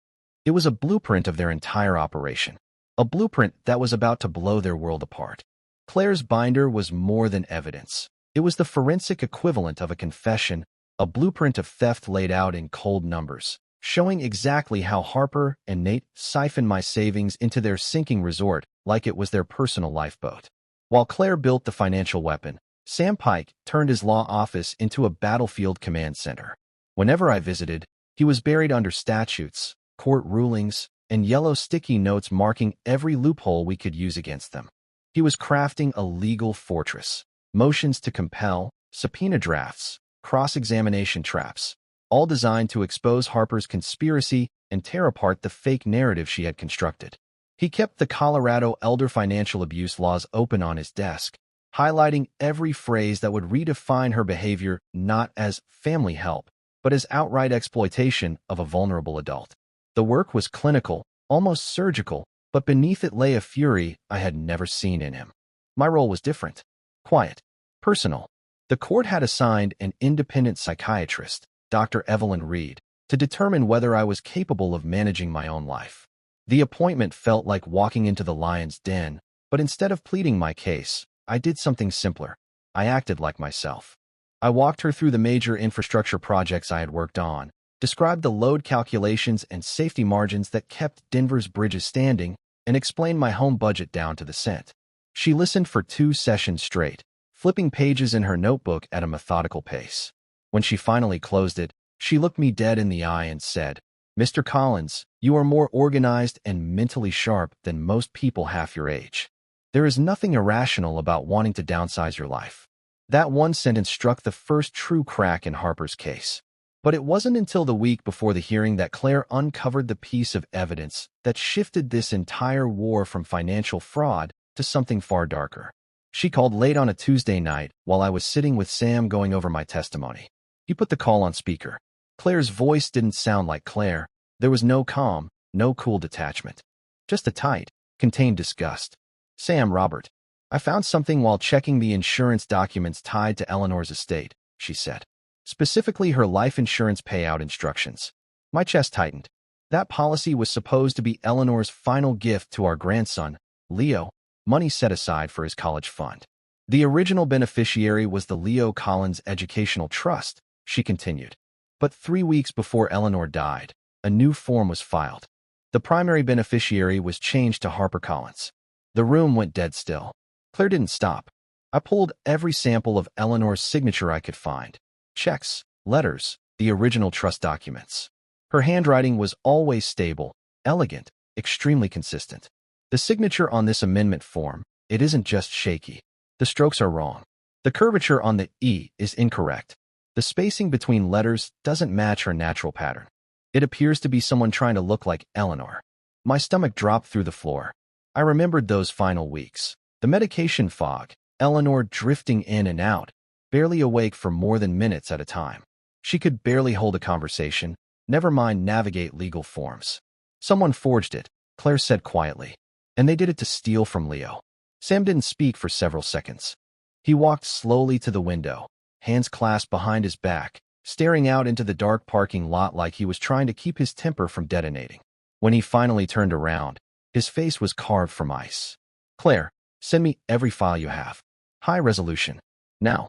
It was a blueprint of their entire operation, a blueprint that was about to blow their world apart. Claire's binder was more than evidence. It was the forensic equivalent of a confession, a blueprint of theft laid out in cold numbers, showing exactly how Harper and Nate siphoned my savings into their sinking resort like it was their personal lifeboat. While Claire built the financial weapon, Sam Pike turned his law office into a battlefield command center. Whenever I visited, he was buried under statutes, court rulings, and yellow sticky notes marking every loophole we could use against them. He was crafting a legal fortress, motions to compel, subpoena drafts, cross-examination traps, all designed to expose Harper's conspiracy and tear apart the fake narrative she had constructed. He kept the Colorado elder financial abuse laws open on his desk, highlighting every phrase that would redefine her behavior not as family help, but as outright exploitation of a vulnerable adult. The work was clinical, almost surgical, but beneath it lay a fury I had never seen in him. My role was different, quiet, personal. The court had assigned an independent psychiatrist, Dr. Evelyn Reed, to determine whether I was capable of managing my own life. The appointment felt like walking into the lion's den, but instead of pleading my case, I did something simpler. I acted like myself. I walked her through the major infrastructure projects I had worked on, described the load calculations and safety margins that kept Denver's bridges standing, and explained my home budget down to the cent. She listened for 2 sessions straight, flipping pages in her notebook at a methodical pace. When she finally closed it, she looked me dead in the eye and said, "Mr. Collins, you are more organized and mentally sharp than most people half your age. There is nothing irrational about wanting to downsize your life." That one sentence struck the first true crack in Harper's case. But it wasn't until the week before the hearing that Claire uncovered the piece of evidence that shifted this entire war from financial fraud to something far darker. She called late on a Tuesday night while I was sitting with Sam going over my testimony. He put the call on speaker. Claire's voice didn't sound like Claire. There was no calm, no cool detachment. Just a tight, contained disgust. "Sam, Robert, I found something while checking the insurance documents tied to Eleanor's estate," she said. Specifically her life insurance payout instructions. My chest tightened. That policy was supposed to be Eleanor's final gift to our grandson, Leo, money set aside for his college fund. The original beneficiary was the Leo Collins Educational Trust, she continued. But 3 weeks before Eleanor died, a new form was filed. The primary beneficiary was changed to Harper Collins. The room went dead still. Claire didn't stop. I pulled every sample of Eleanor's signature I could find. Checks, letters, the original trust documents. Her handwriting was always stable, elegant, extremely consistent. The signature on this amendment form, it isn't just shaky. The strokes are wrong. The curvature on the E is incorrect. The spacing between letters doesn't match her natural pattern. It appears to be someone trying to look like Eleanor. My stomach dropped through the floor. I remembered those final weeks. The medication fog, Eleanor drifting in and out, barely awake for more than minutes at a time. She could barely hold a conversation, never mind navigate legal forms. "Someone forged it," Claire said quietly. "And they did it to steal from Leo." Sam didn't speak for several seconds. He walked slowly to the window, hands clasped behind his back, staring out into the dark parking lot like he was trying to keep his temper from detonating. When he finally turned around, his face was carved from ice. "Claire, send me every file you have. High resolution. Now."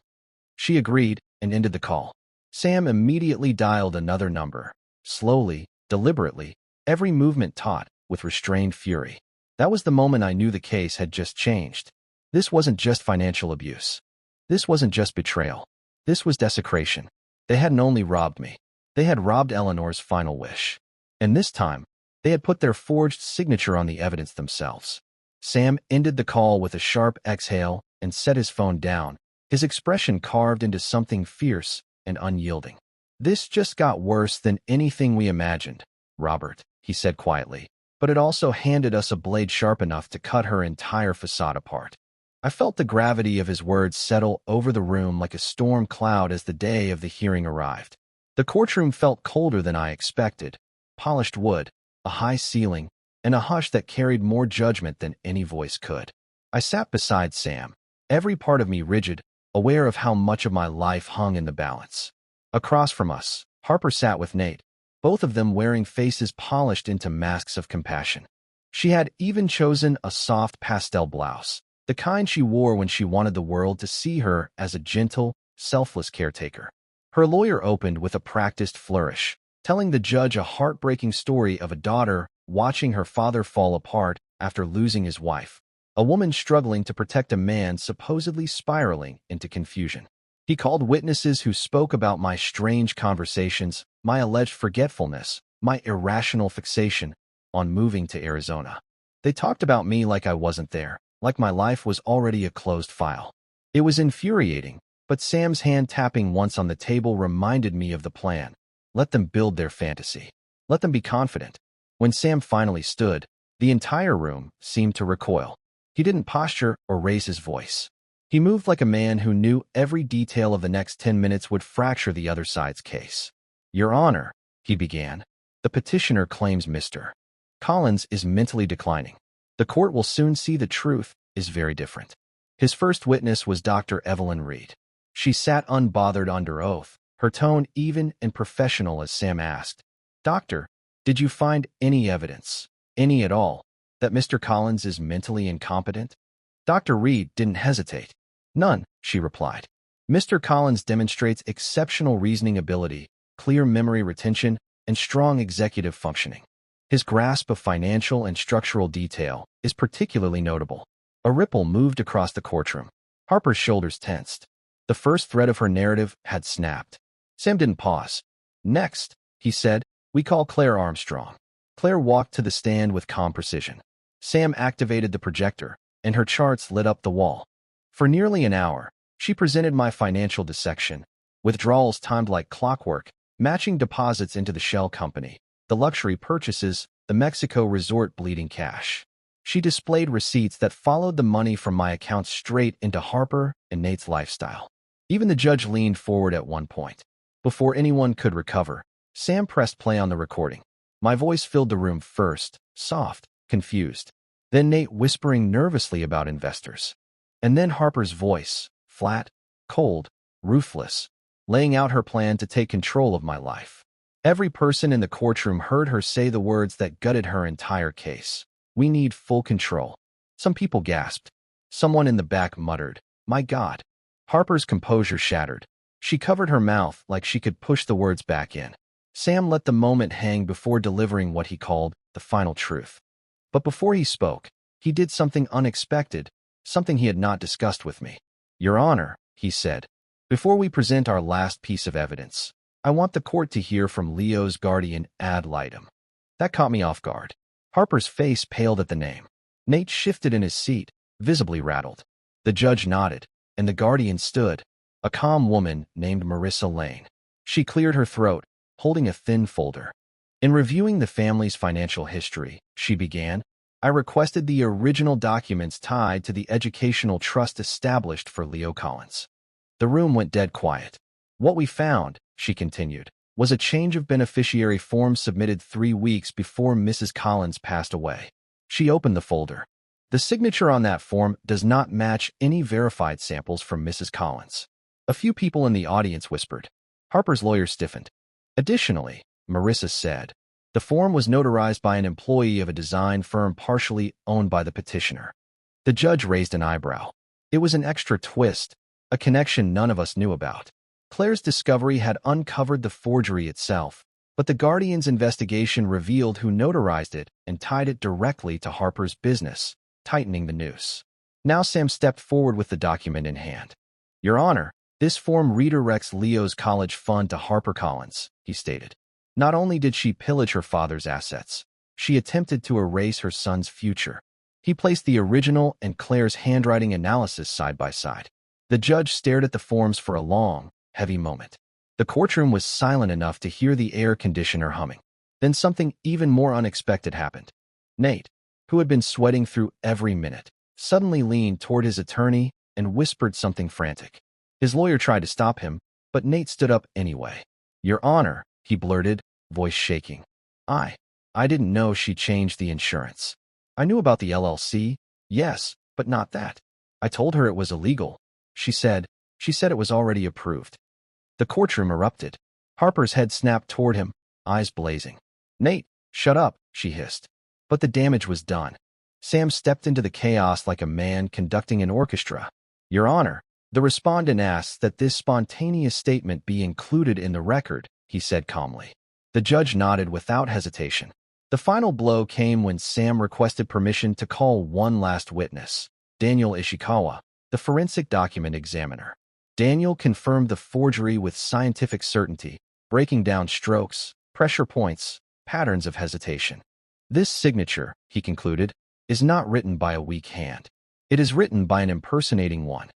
She agreed and ended the call. Sam immediately dialed another number. Slowly, deliberately, every movement taut, with restrained fury. That was the moment I knew the case had just changed. This wasn't just financial abuse. This wasn't just betrayal. This was desecration. They hadn't only robbed me. They had robbed Eleanor's final wish. And this time, they had put their forged signature on the evidence themselves. Sam ended the call with a sharp exhale and set his phone down, his expression carved into something fierce and unyielding. "This just got worse than anything we imagined, Robert," he said quietly, "but it also handed us a blade sharp enough to cut her entire facade apart." I felt the gravity of his words settle over the room like a storm cloud as the day of the hearing arrived. The courtroom felt colder than I expected. Polished wood, a high ceiling, and a hush that carried more judgment than any voice could. I sat beside Sam, every part of me rigid, aware of how much of my life hung in the balance. Across from us, Harper sat with Nate, both of them wearing faces polished into masks of compassion. She had even chosen a soft pastel blouse, the kind she wore when she wanted the world to see her as a gentle, selfless caretaker. Her lawyer opened with a practiced flourish, telling the judge a heartbreaking story of a daughter watching her father fall apart after losing his wife, a woman struggling to protect a man supposedly spiraling into confusion. He called witnesses who spoke about my strange conversations, my alleged forgetfulness, my irrational fixation on moving to Arizona. They talked about me like I wasn't there, like my life was already a closed file. It was infuriating, but Sam's hand tapping once on the table reminded me of the plan. Let them build their fantasy. Let them be confident. When Sam finally stood, the entire room seemed to recoil. He didn't posture or raise his voice. He moved like a man who knew every detail of the next 10 minutes would fracture the other side's case. "Your Honor," he began, "the petitioner claims Mr. Collins is mentally declining. The court will soon see the truth is very different." His first witness was Dr. Evelyn Reed. She sat unbothered under oath, her tone even and professional as Sam asked, "Doctor, did you find any evidence, any at all, that Mr. Collins is mentally incompetent?" Dr. Reed didn't hesitate. "None," she replied. "Mr. Collins demonstrates exceptional reasoning ability, clear memory retention, and strong executive functioning. His grasp of financial and structural detail is particularly notable." A ripple moved across the courtroom. Harper's shoulders tensed. The first thread of her narrative had snapped. Sam didn't pause. "Next," he said, "we call Claire Armstrong." Claire walked to the stand with calm precision. Sam activated the projector, and her charts lit up the wall. For nearly an hour, she presented my financial dissection, withdrawals timed like clockwork, matching deposits into the shell company, the luxury purchases, the Mexico resort bleeding cash. She displayed receipts that followed the money from my account straight into Harper and Nate's lifestyle. Even the judge leaned forward at one point. Before anyone could recover, Sam pressed play on the recording. My voice filled the room first, soft, confused. Then Nate whispering nervously about investors. And then Harper's voice, flat, cold, ruthless, laying out her plan to take control of my life. Every person in the courtroom heard her say the words that gutted her entire case. "We need full control." Some people gasped. Someone in the back muttered, "My God." Harper's composure shattered. She covered her mouth like she could push the words back in. Sam let the moment hang before delivering what he called the final truth. But before he spoke, he did something unexpected, something he had not discussed with me. "Your Honor," he said, "before we present our last piece of evidence, I want the court to hear from Leo's guardian ad litem." That caught me off guard. Harper's face paled at the name. Nate shifted in his seat, visibly rattled. The judge nodded, and the guardian stood, a calm woman named Marissa Lane. She cleared her throat, holding a thin folder. "In reviewing the family's financial history," she began, "I requested the original documents tied to the educational trust established for Leo Collins." The room went dead quiet. "What we found," she continued, "was a change of beneficiary form submitted 3 weeks before Mrs. Collins passed away." She opened the folder. "The signature on that form does not match any verified samples from Mrs. Collins." A few people in the audience whispered. Harper's lawyer stiffened. "Additionally," Marissa said, "the form was notarized by an employee of a design firm partially owned by the petitioner." The judge raised an eyebrow. It was an extra twist, a connection none of us knew about. Claire's discovery had uncovered the forgery itself, but the Guardian's investigation revealed who notarized it and tied it directly to Harper's business, tightening the noose. Now Sam stepped forward with the document in hand. "Your Honor, this form redirects Leo's college fund to Harper Collins," he stated. "Not only did she pillage her father's assets, she attempted to erase her son's future." He placed the original and Claire's handwriting analysis side by side. The judge stared at the forms for a long, heavy moment. The courtroom was silent enough to hear the air conditioner humming. Then something even more unexpected happened. Nate, who had been sweating through every minute, suddenly leaned toward his attorney and whispered something frantic. His lawyer tried to stop him, but Nate stood up anyway. "Your Honor," he blurted, voice shaking. I didn't know she changed the insurance. I knew about the LLC, yes, but not that. I told her it was illegal. She said it was already approved." The courtroom erupted. Harper's head snapped toward him, eyes blazing. "Nate, shut up," she hissed. But the damage was done. Sam stepped into the chaos like a man conducting an orchestra. "Your Honor, the respondent asks that this spontaneous statement be included in the record," he said calmly. The judge nodded without hesitation. The final blow came when Sam requested permission to call one last witness, Daniel Ishikawa, the forensic document examiner. Daniel confirmed the forgery with scientific certainty, breaking down strokes, pressure points, patterns of hesitation. "This signature," he concluded, "is not written by a weak hand. It is written by an impersonating one."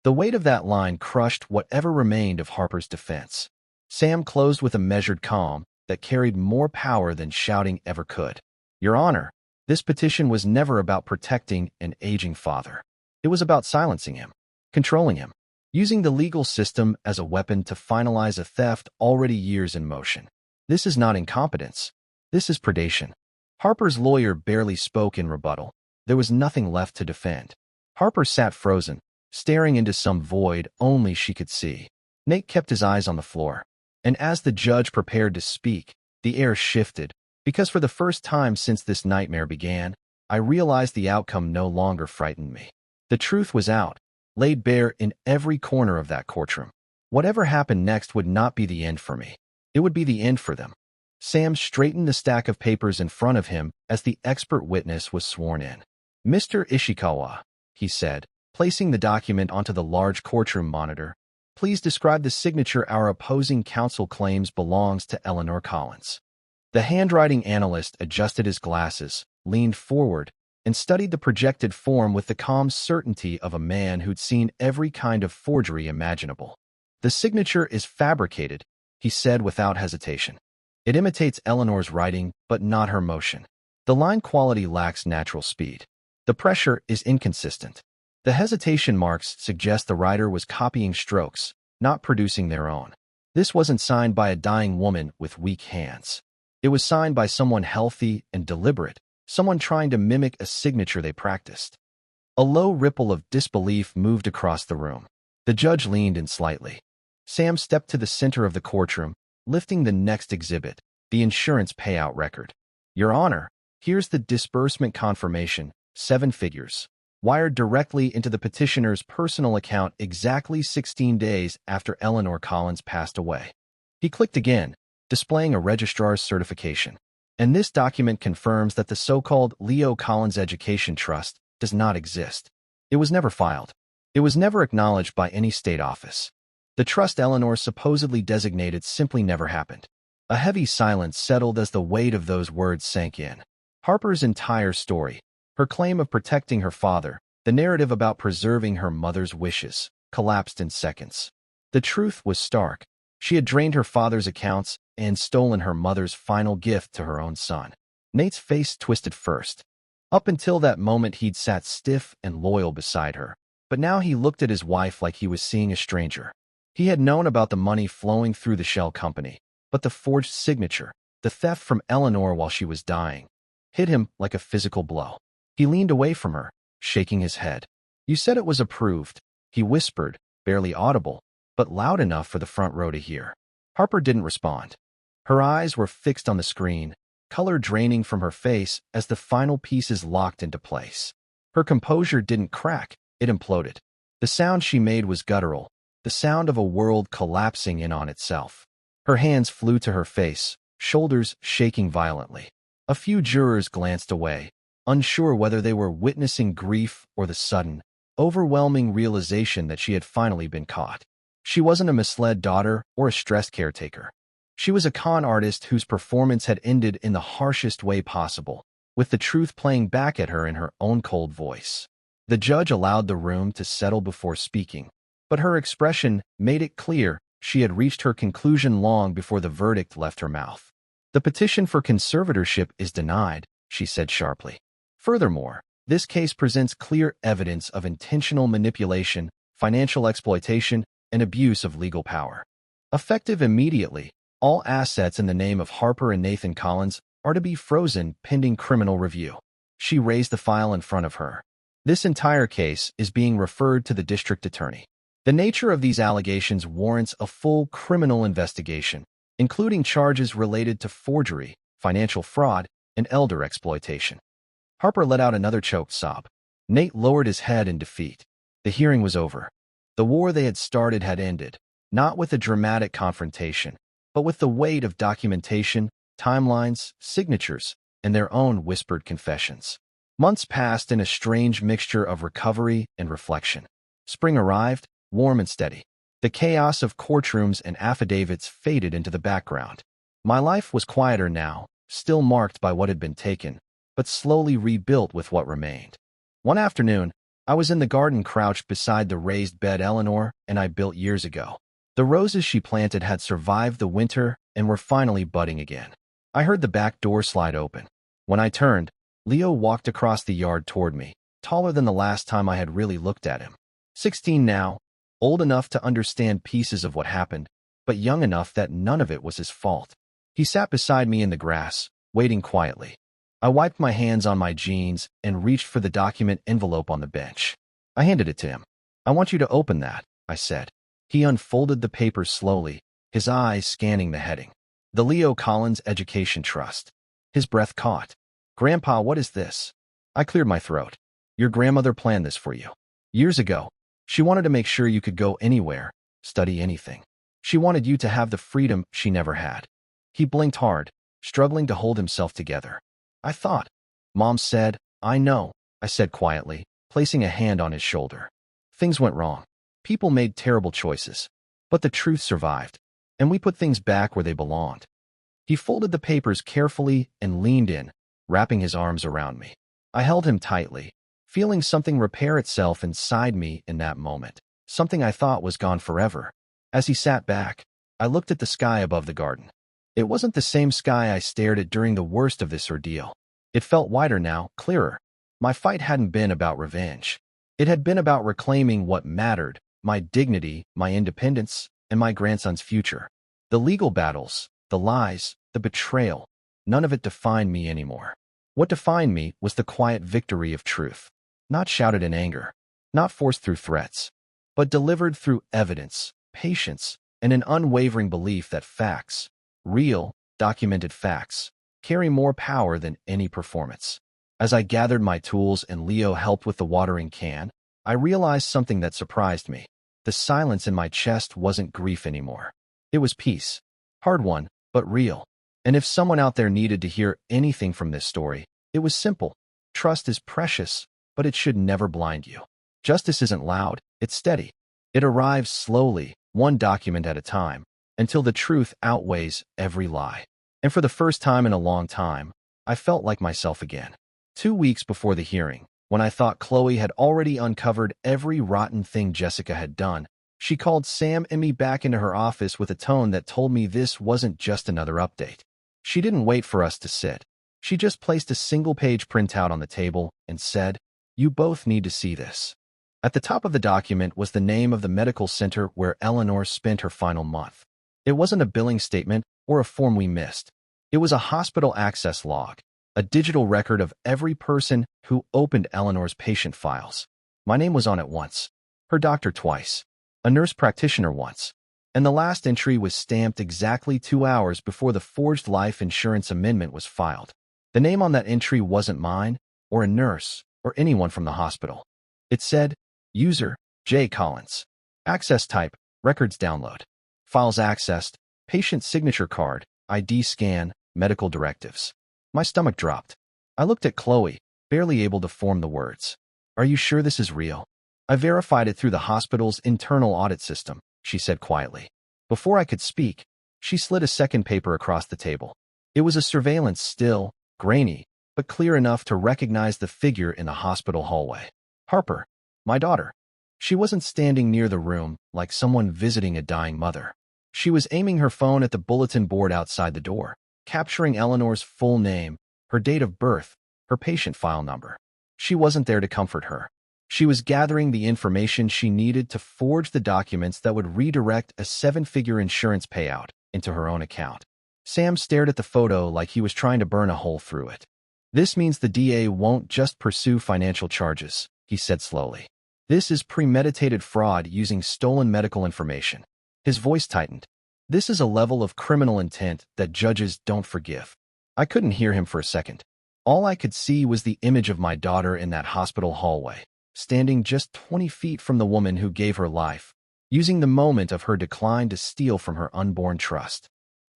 The weight of that line crushed whatever remained of Harper's defense. Sam closed with a measured calm that carried more power than shouting ever could. "Your Honor, this petition was never about protecting an aging father. It was about silencing him, controlling him, using the legal system as a weapon to finalize a theft already years in motion. This is not incompetence. This is predation." Harper's lawyer barely spoke in rebuttal. There was nothing left to defend. Harper sat frozen, staring into some void only she could see. Nate kept his eyes on the floor. And as the judge prepared to speak, the air shifted, because for the first time since this nightmare began, I realized the outcome no longer frightened me. The truth was out, laid bare in every corner of that courtroom. Whatever happened next would not be the end for me. It would be the end for them. Sam straightened the stack of papers in front of him as the expert witness was sworn in. "Mr. Ishikawa," he said, placing the document onto the large courtroom monitor, "please describe the signature our opposing counsel claims belongs to Eleanor Collins." The handwriting analyst adjusted his glasses, leaned forward, and studied the projected form with the calm certainty of a man who'd seen every kind of forgery imaginable. "The signature is fabricated," he said without hesitation. "It imitates Eleanor's writing, but not her motion. The line quality lacks natural speed. The pressure is inconsistent. The hesitation marks suggest the writer was copying strokes, not producing their own. This wasn't signed by a dying woman with weak hands. It was signed by someone healthy and deliberate, someone trying to mimic a signature they practiced." A low ripple of disbelief moved across the room. The judge leaned in slightly. Sam stepped to the center of the courtroom, lifting the next exhibit, the insurance payout record. "Your Honor, here's the disbursement confirmation, 7 figures, wired directly into the petitioner's personal account exactly 16 days after Eleanor Collins passed away." He clicked again, displaying a registrar's certification. "And this document confirms that the so-called Leo Collins Education Trust does not exist. It was never filed. It was never acknowledged by any state office. The trust Eleanor supposedly designated simply never happened." A heavy silence settled as the weight of those words sank in. Harper's entire story, her claim of protecting her father, the narrative about preserving her mother's wishes, collapsed in seconds. The truth was stark. She had drained her father's accounts and stolen her mother's final gift to her own son. Nate's face twisted first. Up until that moment he'd sat stiff and loyal beside her, but now he looked at his wife like he was seeing a stranger. He had known about the money flowing through the shell company, but the forged signature, the theft from Eleanor while she was dying, hit him like a physical blow. He leaned away from her, shaking his head. "You said it was approved," he whispered, barely audible, but loud enough for the front row to hear. Harper didn't respond. Her eyes were fixed on the screen, color draining from her face as the final pieces locked into place. Her composure didn't crack, it imploded. The sound she made was guttural, the sound of a world collapsing in on itself. Her hands flew to her face, shoulders shaking violently. A few jurors glanced away, unsure whether they were witnessing grief or the sudden, overwhelming realization that she had finally been caught. She wasn't a misled daughter or a stressed caretaker. She was a con artist whose performance had ended in the harshest way possible, with the truth playing back at her in her own cold voice. The judge allowed the room to settle before speaking, but her expression made it clear She had reached her conclusion long before the verdict left her mouth. "The petition for conservatorship is denied," she said sharply. "Furthermore, this case presents clear evidence of intentional manipulation, financial exploitation, and abuse of legal power. Effective immediately, all assets in the name of Harper and Nathan Collins are to be frozen pending criminal review." She raised the file in front of her. "This entire case is being referred to the district attorney. The nature of these allegations warrants a full criminal investigation, including charges related to forgery, financial fraud, and elder exploitation." Harper let out another choked sob. Nate lowered his head in defeat. The hearing was over. The war they had started had ended, not with a dramatic confrontation, but with the weight of documentation, timelines, signatures, and their own whispered confessions. Months passed in a strange mixture of recovery and reflection. Spring arrived, warm and steady. The chaos of courtrooms and affidavits faded into the background. My life was quieter now, still marked by what had been taken, but slowly rebuilt with what remained. One afternoon, I was in the garden crouched beside the raised bed Eleanor and I built years ago. The roses she planted had survived the winter and were finally budding again. I heard the back door slide open. When I turned, Leo walked across the yard toward me, taller than the last time I had really looked at him. 16 now, old enough to understand pieces of what happened, but young enough that none of it was his fault. He sat beside me in the grass, waiting quietly. I wiped my hands on my jeans and reached for the document envelope on the bench. I handed it to him. "I want you to open that," I said. He unfolded the paper slowly, his eyes scanning the heading. "The Leo Collins Education Trust." His breath caught. "Grandpa, what is this?" I cleared my throat. "Your grandmother planned this for you. Years ago, she wanted to make sure you could go anywhere, study anything. She wanted you to have the freedom she never had." He blinked hard, struggling to hold himself together. "I thought." "Mom said." "I know," I said quietly, placing a hand on his shoulder. "Things went wrong. People made terrible choices. But the truth survived, and we put things back where they belonged." He folded the papers carefully and leaned in, wrapping his arms around me. I held him tightly, feeling something repair itself inside me in that moment, something I thought was gone forever. As he sat back, I looked at the sky above the garden. It wasn't the same sky I stared at during the worst of this ordeal. It felt wider now, clearer. My fight hadn't been about revenge. It had been about reclaiming what mattered, my dignity, my independence, and my grandson's future. The legal battles, the lies, the betrayal, none of it defined me anymore. What defined me was the quiet victory of truth, not shouted in anger, not forced through threats, but delivered through evidence, patience, and an unwavering belief that facts, real, documented facts, carry more power than any performance. As I gathered my tools and Leo helped with the watering can, I realized something that surprised me. The silence in my chest wasn't grief anymore. It was peace. Hard won, but real. And if someone out there needed to hear anything from this story, it was simple. Trust is precious, but it should never blind you. Justice isn't loud, it's steady. It arrives slowly, one document at a time, until the truth outweighs every lie. And for the first time in a long time, I felt like myself again. 2 weeks before the hearing, when I thought Chloe had already uncovered every rotten thing Jessica had done, she called Sam and me back into her office with a tone that told me this wasn't just another update. She didn't wait for us to sit. She just placed a single-page printout on the table and said, "You both need to see this." At the top of the document was the name of the medical center where Eleanor spent her final month. It wasn't a billing statement or a form we missed. It was a hospital access log, a digital record of every person who opened Eleanor's patient files. My name was on it once, her doctor twice, a nurse practitioner once, and the last entry was stamped exactly 2 hours before the forged life insurance amendment was filed. The name on that entry wasn't mine, or a nurse, or anyone from the hospital. It said, "User, J. Collins. Access type, records download. Files accessed, patient signature card, ID scan, medical directives." My stomach dropped. I looked at Chloe, barely able to form the words. "Are you sure this is real?" "I verified it through the hospital's internal audit system," she said quietly. Before I could speak, she slid a second paper across the table. It was a surveillance still, grainy, but clear enough to recognize the figure in the hospital hallway. Harper, my daughter. She wasn't standing near the room like someone visiting a dying mother. She was aiming her phone at the bulletin board outside the door, capturing Eleanor's full name, her date of birth, her patient file number. She wasn't there to comfort her. She was gathering the information she needed to forge the documents that would redirect a seven-figure insurance payout into her own account. Sam stared at the photo like he was trying to burn a hole through it. "This means the DA won't just pursue financial charges," he said slowly. "This is premeditated fraud using stolen medical information." His voice tightened. "This is a level of criminal intent that judges don't forgive." I couldn't hear him for a second. All I could see was the image of my daughter in that hospital hallway, standing just 20 feet from the woman who gave her life, using the moment of her decline to steal from her unborn trust.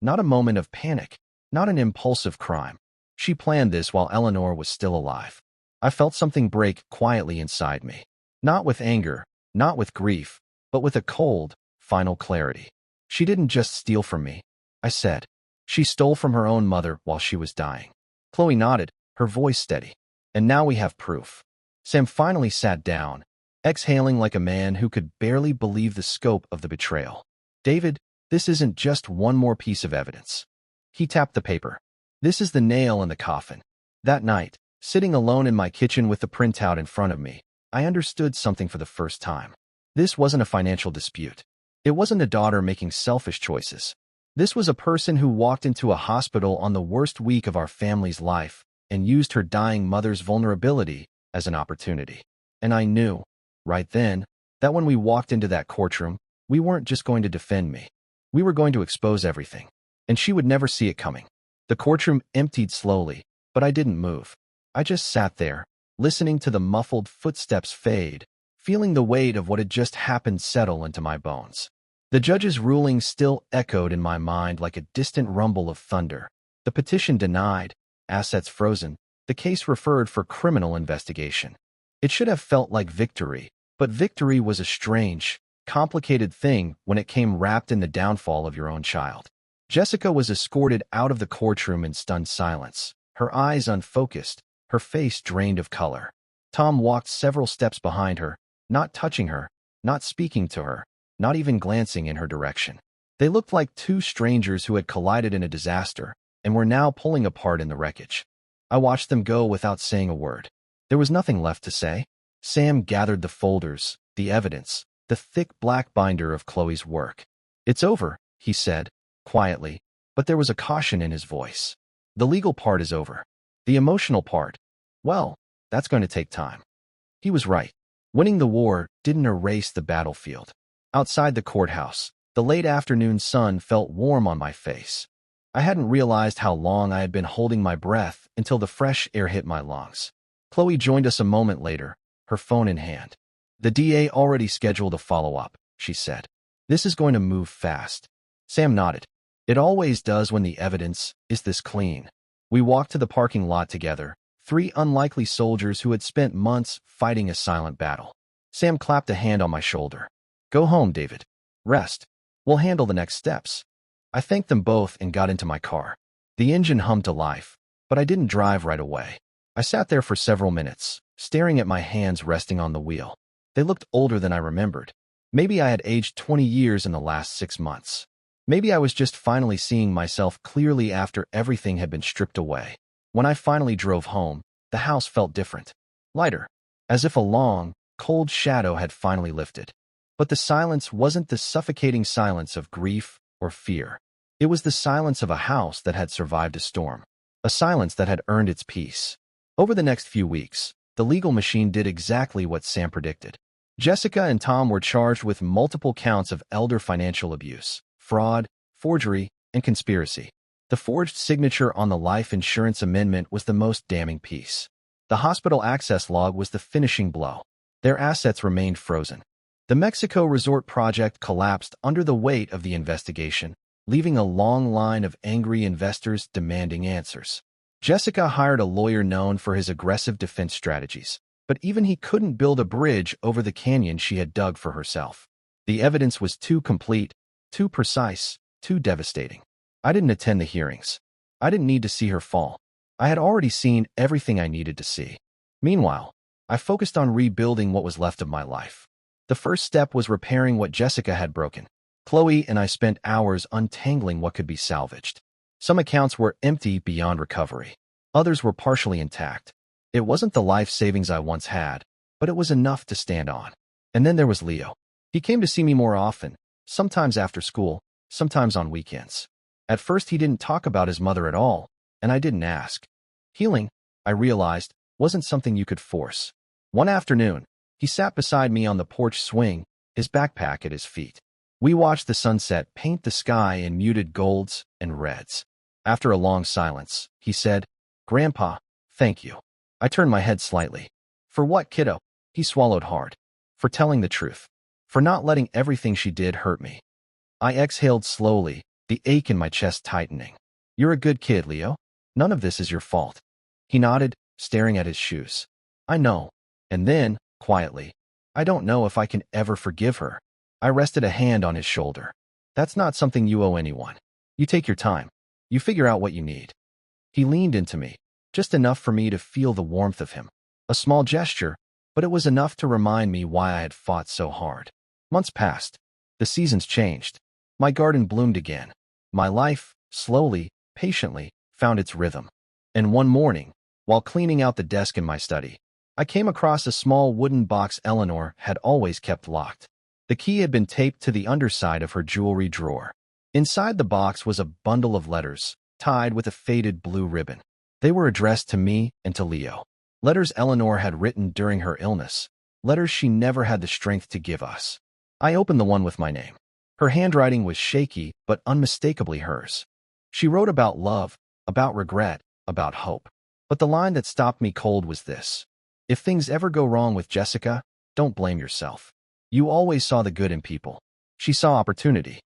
Not a moment of panic, not an impulsive crime. She planned this while Eleanor was still alive. I felt something break quietly inside me. Not with anger, not with grief, but with a cold, final clarity. "She didn't just steal from me," I said. "She stole from her own mother while she was dying." Chloe nodded, her voice steady. "And now we have proof." Sam finally sat down, exhaling like a man who could barely believe the scope of the betrayal. "David, this isn't just one more piece of evidence." He tapped the paper. "This is the nail in the coffin." That night, sitting alone in my kitchen with the printout in front of me, I understood something for the first time. This wasn't a financial dispute. It wasn't a daughter making selfish choices. This was a person who walked into a hospital on the worst week of our family's life and used her dying mother's vulnerability as an opportunity. And I knew, right then, that when we walked into that courtroom, we weren't just going to defend me. We were going to expose everything, and she would never see it coming. The courtroom emptied slowly, but I didn't move. I just sat there, listening to the muffled footsteps fade, feeling the weight of what had just happened settle into my bones. The judge's ruling still echoed in my mind like a distant rumble of thunder. The petition denied, assets frozen, the case referred for criminal investigation. It should have felt like victory, but victory was a strange, complicated thing when it came wrapped in the downfall of your own child. Jessica was escorted out of the courtroom in stunned silence, her eyes unfocused, her face drained of color. Tom walked several steps behind her, not touching her, not speaking to her, not even glancing in her direction. They looked like two strangers who had collided in a disaster and were now pulling apart in the wreckage. I watched them go without saying a word. There was nothing left to say. Sam gathered the folders, the evidence, the thick black binder of Chloe's work. "It's over," he said, quietly, but there was a caution in his voice. "The legal part is over. The emotional part, well, that's going to take time." He was right. Winning the war didn't erase the battlefield. Outside the courthouse, the late afternoon sun felt warm on my face. I hadn't realized how long I had been holding my breath until the fresh air hit my lungs. Chloe joined us a moment later, her phone in hand. "The DA already scheduled a follow-up," she said. "This is going to move fast." Sam nodded. "It always does when the evidence is this clean." We walked to the parking lot together, three unlikely soldiers who had spent months fighting a silent battle. Sam clapped a hand on my shoulder. "Go home, David. Rest. We'll handle the next steps." I thanked them both and got into my car. The engine hummed to life, but I didn't drive right away. I sat there for several minutes, staring at my hands resting on the wheel. They looked older than I remembered. Maybe I had aged 20 years in the last 6 months. Maybe I was just finally seeing myself clearly after everything had been stripped away. When I finally drove home, the house felt different. Lighter, as if a long, cold shadow had finally lifted. But the silence wasn't the suffocating silence of grief or fear. It was the silence of a house that had survived a storm, a silence that had earned its peace. Over the next few weeks, the legal machine did exactly what Sam predicted. Jessica and Tom were charged with multiple counts of elder financial abuse, fraud, forgery, and conspiracy. The forged signature on the life insurance amendment was the most damning piece. The hospital access log was the finishing blow. Their assets remained frozen. The Mexico resort project collapsed under the weight of the investigation, leaving a long line of angry investors demanding answers. Jessica hired a lawyer known for his aggressive defense strategies, but even he couldn't build a bridge over the canyon she had dug for herself. The evidence was too complete, too precise, too devastating. I didn't attend the hearings. I didn't need to see her fall. I had already seen everything I needed to see. Meanwhile, I focused on rebuilding what was left of my life. The first step was repairing what Jessica had broken, Chloe and I spent hours untangling what could be salvaged. Some accounts were empty beyond recovery. Others were partially intact. It wasn't the life savings I once had, but it was enough to stand on. And then there was Leo. He came to see me more often, sometimes after school, sometimes on weekends. At first, he didn't talk about his mother at all, and I didn't ask. Healing, I realized, wasn't something you could force. One afternoon, he sat beside me on the porch swing, his backpack at his feet. We watched the sunset paint the sky in muted golds and reds. After a long silence, he said, "Grandpa, thank you." I turned my head slightly. "For what, kiddo?" He swallowed hard. "For telling the truth. For not letting everything she did hurt me." I exhaled slowly, the ache in my chest tightening. "You're a good kid, Leo. None of this is your fault." He nodded, staring at his shoes. "I know." And then, quietly, "I don't know if I can ever forgive her." I rested a hand on his shoulder. "That's not something you owe anyone. You take your time. You figure out what you need." He leaned into me, just enough for me to feel the warmth of him. A small gesture, but it was enough to remind me why I had fought so hard. Months passed. The seasons changed. My garden bloomed again. My life, slowly, patiently, found its rhythm. And one morning, while cleaning out the desk in my study, I came across a small wooden box Eleanor had always kept locked. The key had been taped to the underside of her jewelry drawer. Inside the box was a bundle of letters, tied with a faded blue ribbon. They were addressed to me and to Leo. Letters Eleanor had written during her illness. Letters she never had the strength to give us. I opened the one with my name. Her handwriting was shaky, but unmistakably hers. She wrote about love, about regret, about hope. But the line that stopped me cold was this: "If things ever go wrong with Jessica, don't blame yourself. You always saw the good in people." She saw opportunity.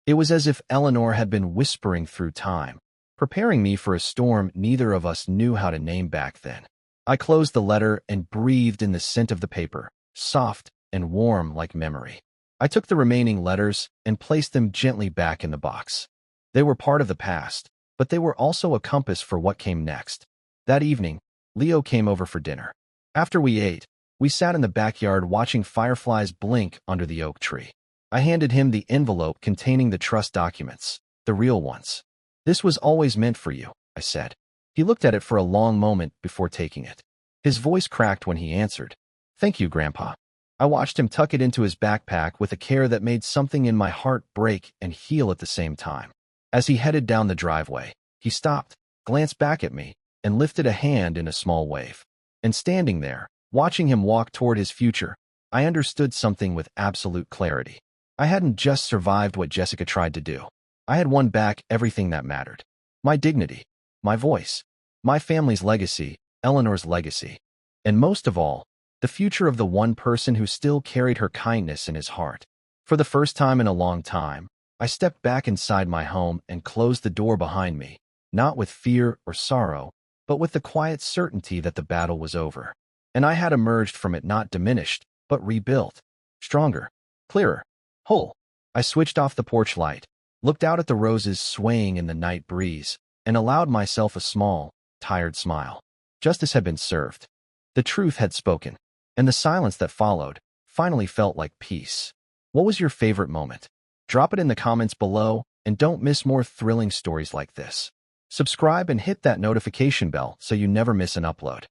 It was as if Eleanor had been whispering through time, preparing me for a storm neither of us knew how to name back then. I closed the letter and breathed in the scent of the paper, soft and warm like memory. I took the remaining letters and placed them gently back in the box. They were part of the past, but they were also a compass for what came next. That evening, Leo came over for dinner. After we ate, we sat in the backyard watching fireflies blink under the oak tree. I handed him the envelope containing the trust documents, the real ones. "This was always meant for you," I said. He looked at it for a long moment before taking it. His voice cracked when he answered, "Thank you, Grandpa." I watched him tuck it into his backpack with a care that made something in my heart break and heal at the same time. As he headed down the driveway, he stopped, glanced back at me, and lifted a hand in a small wave. And standing there, watching him walk toward his future, I understood something with absolute clarity. I hadn't just survived what Jessica tried to do. I had won back everything that mattered. My dignity, my voice, my family's legacy, Eleanor's legacy. And most of all, the future of the one person who still carried her kindness in his heart. For the first time in a long time, I stepped back inside my home and closed the door behind me, not with fear or sorrow, but with the quiet certainty that the battle was over. And I had emerged from it not diminished, but rebuilt, stronger, clearer, whole. I switched off the porch light, looked out at the roses swaying in the night breeze, and allowed myself a small, tired smile. Justice had been served. The truth had spoken. And the silence that followed finally felt like peace. What was your favorite moment? Drop it in the comments below, and don't miss more thrilling stories like this. Subscribe and hit that notification bell so you never miss an upload.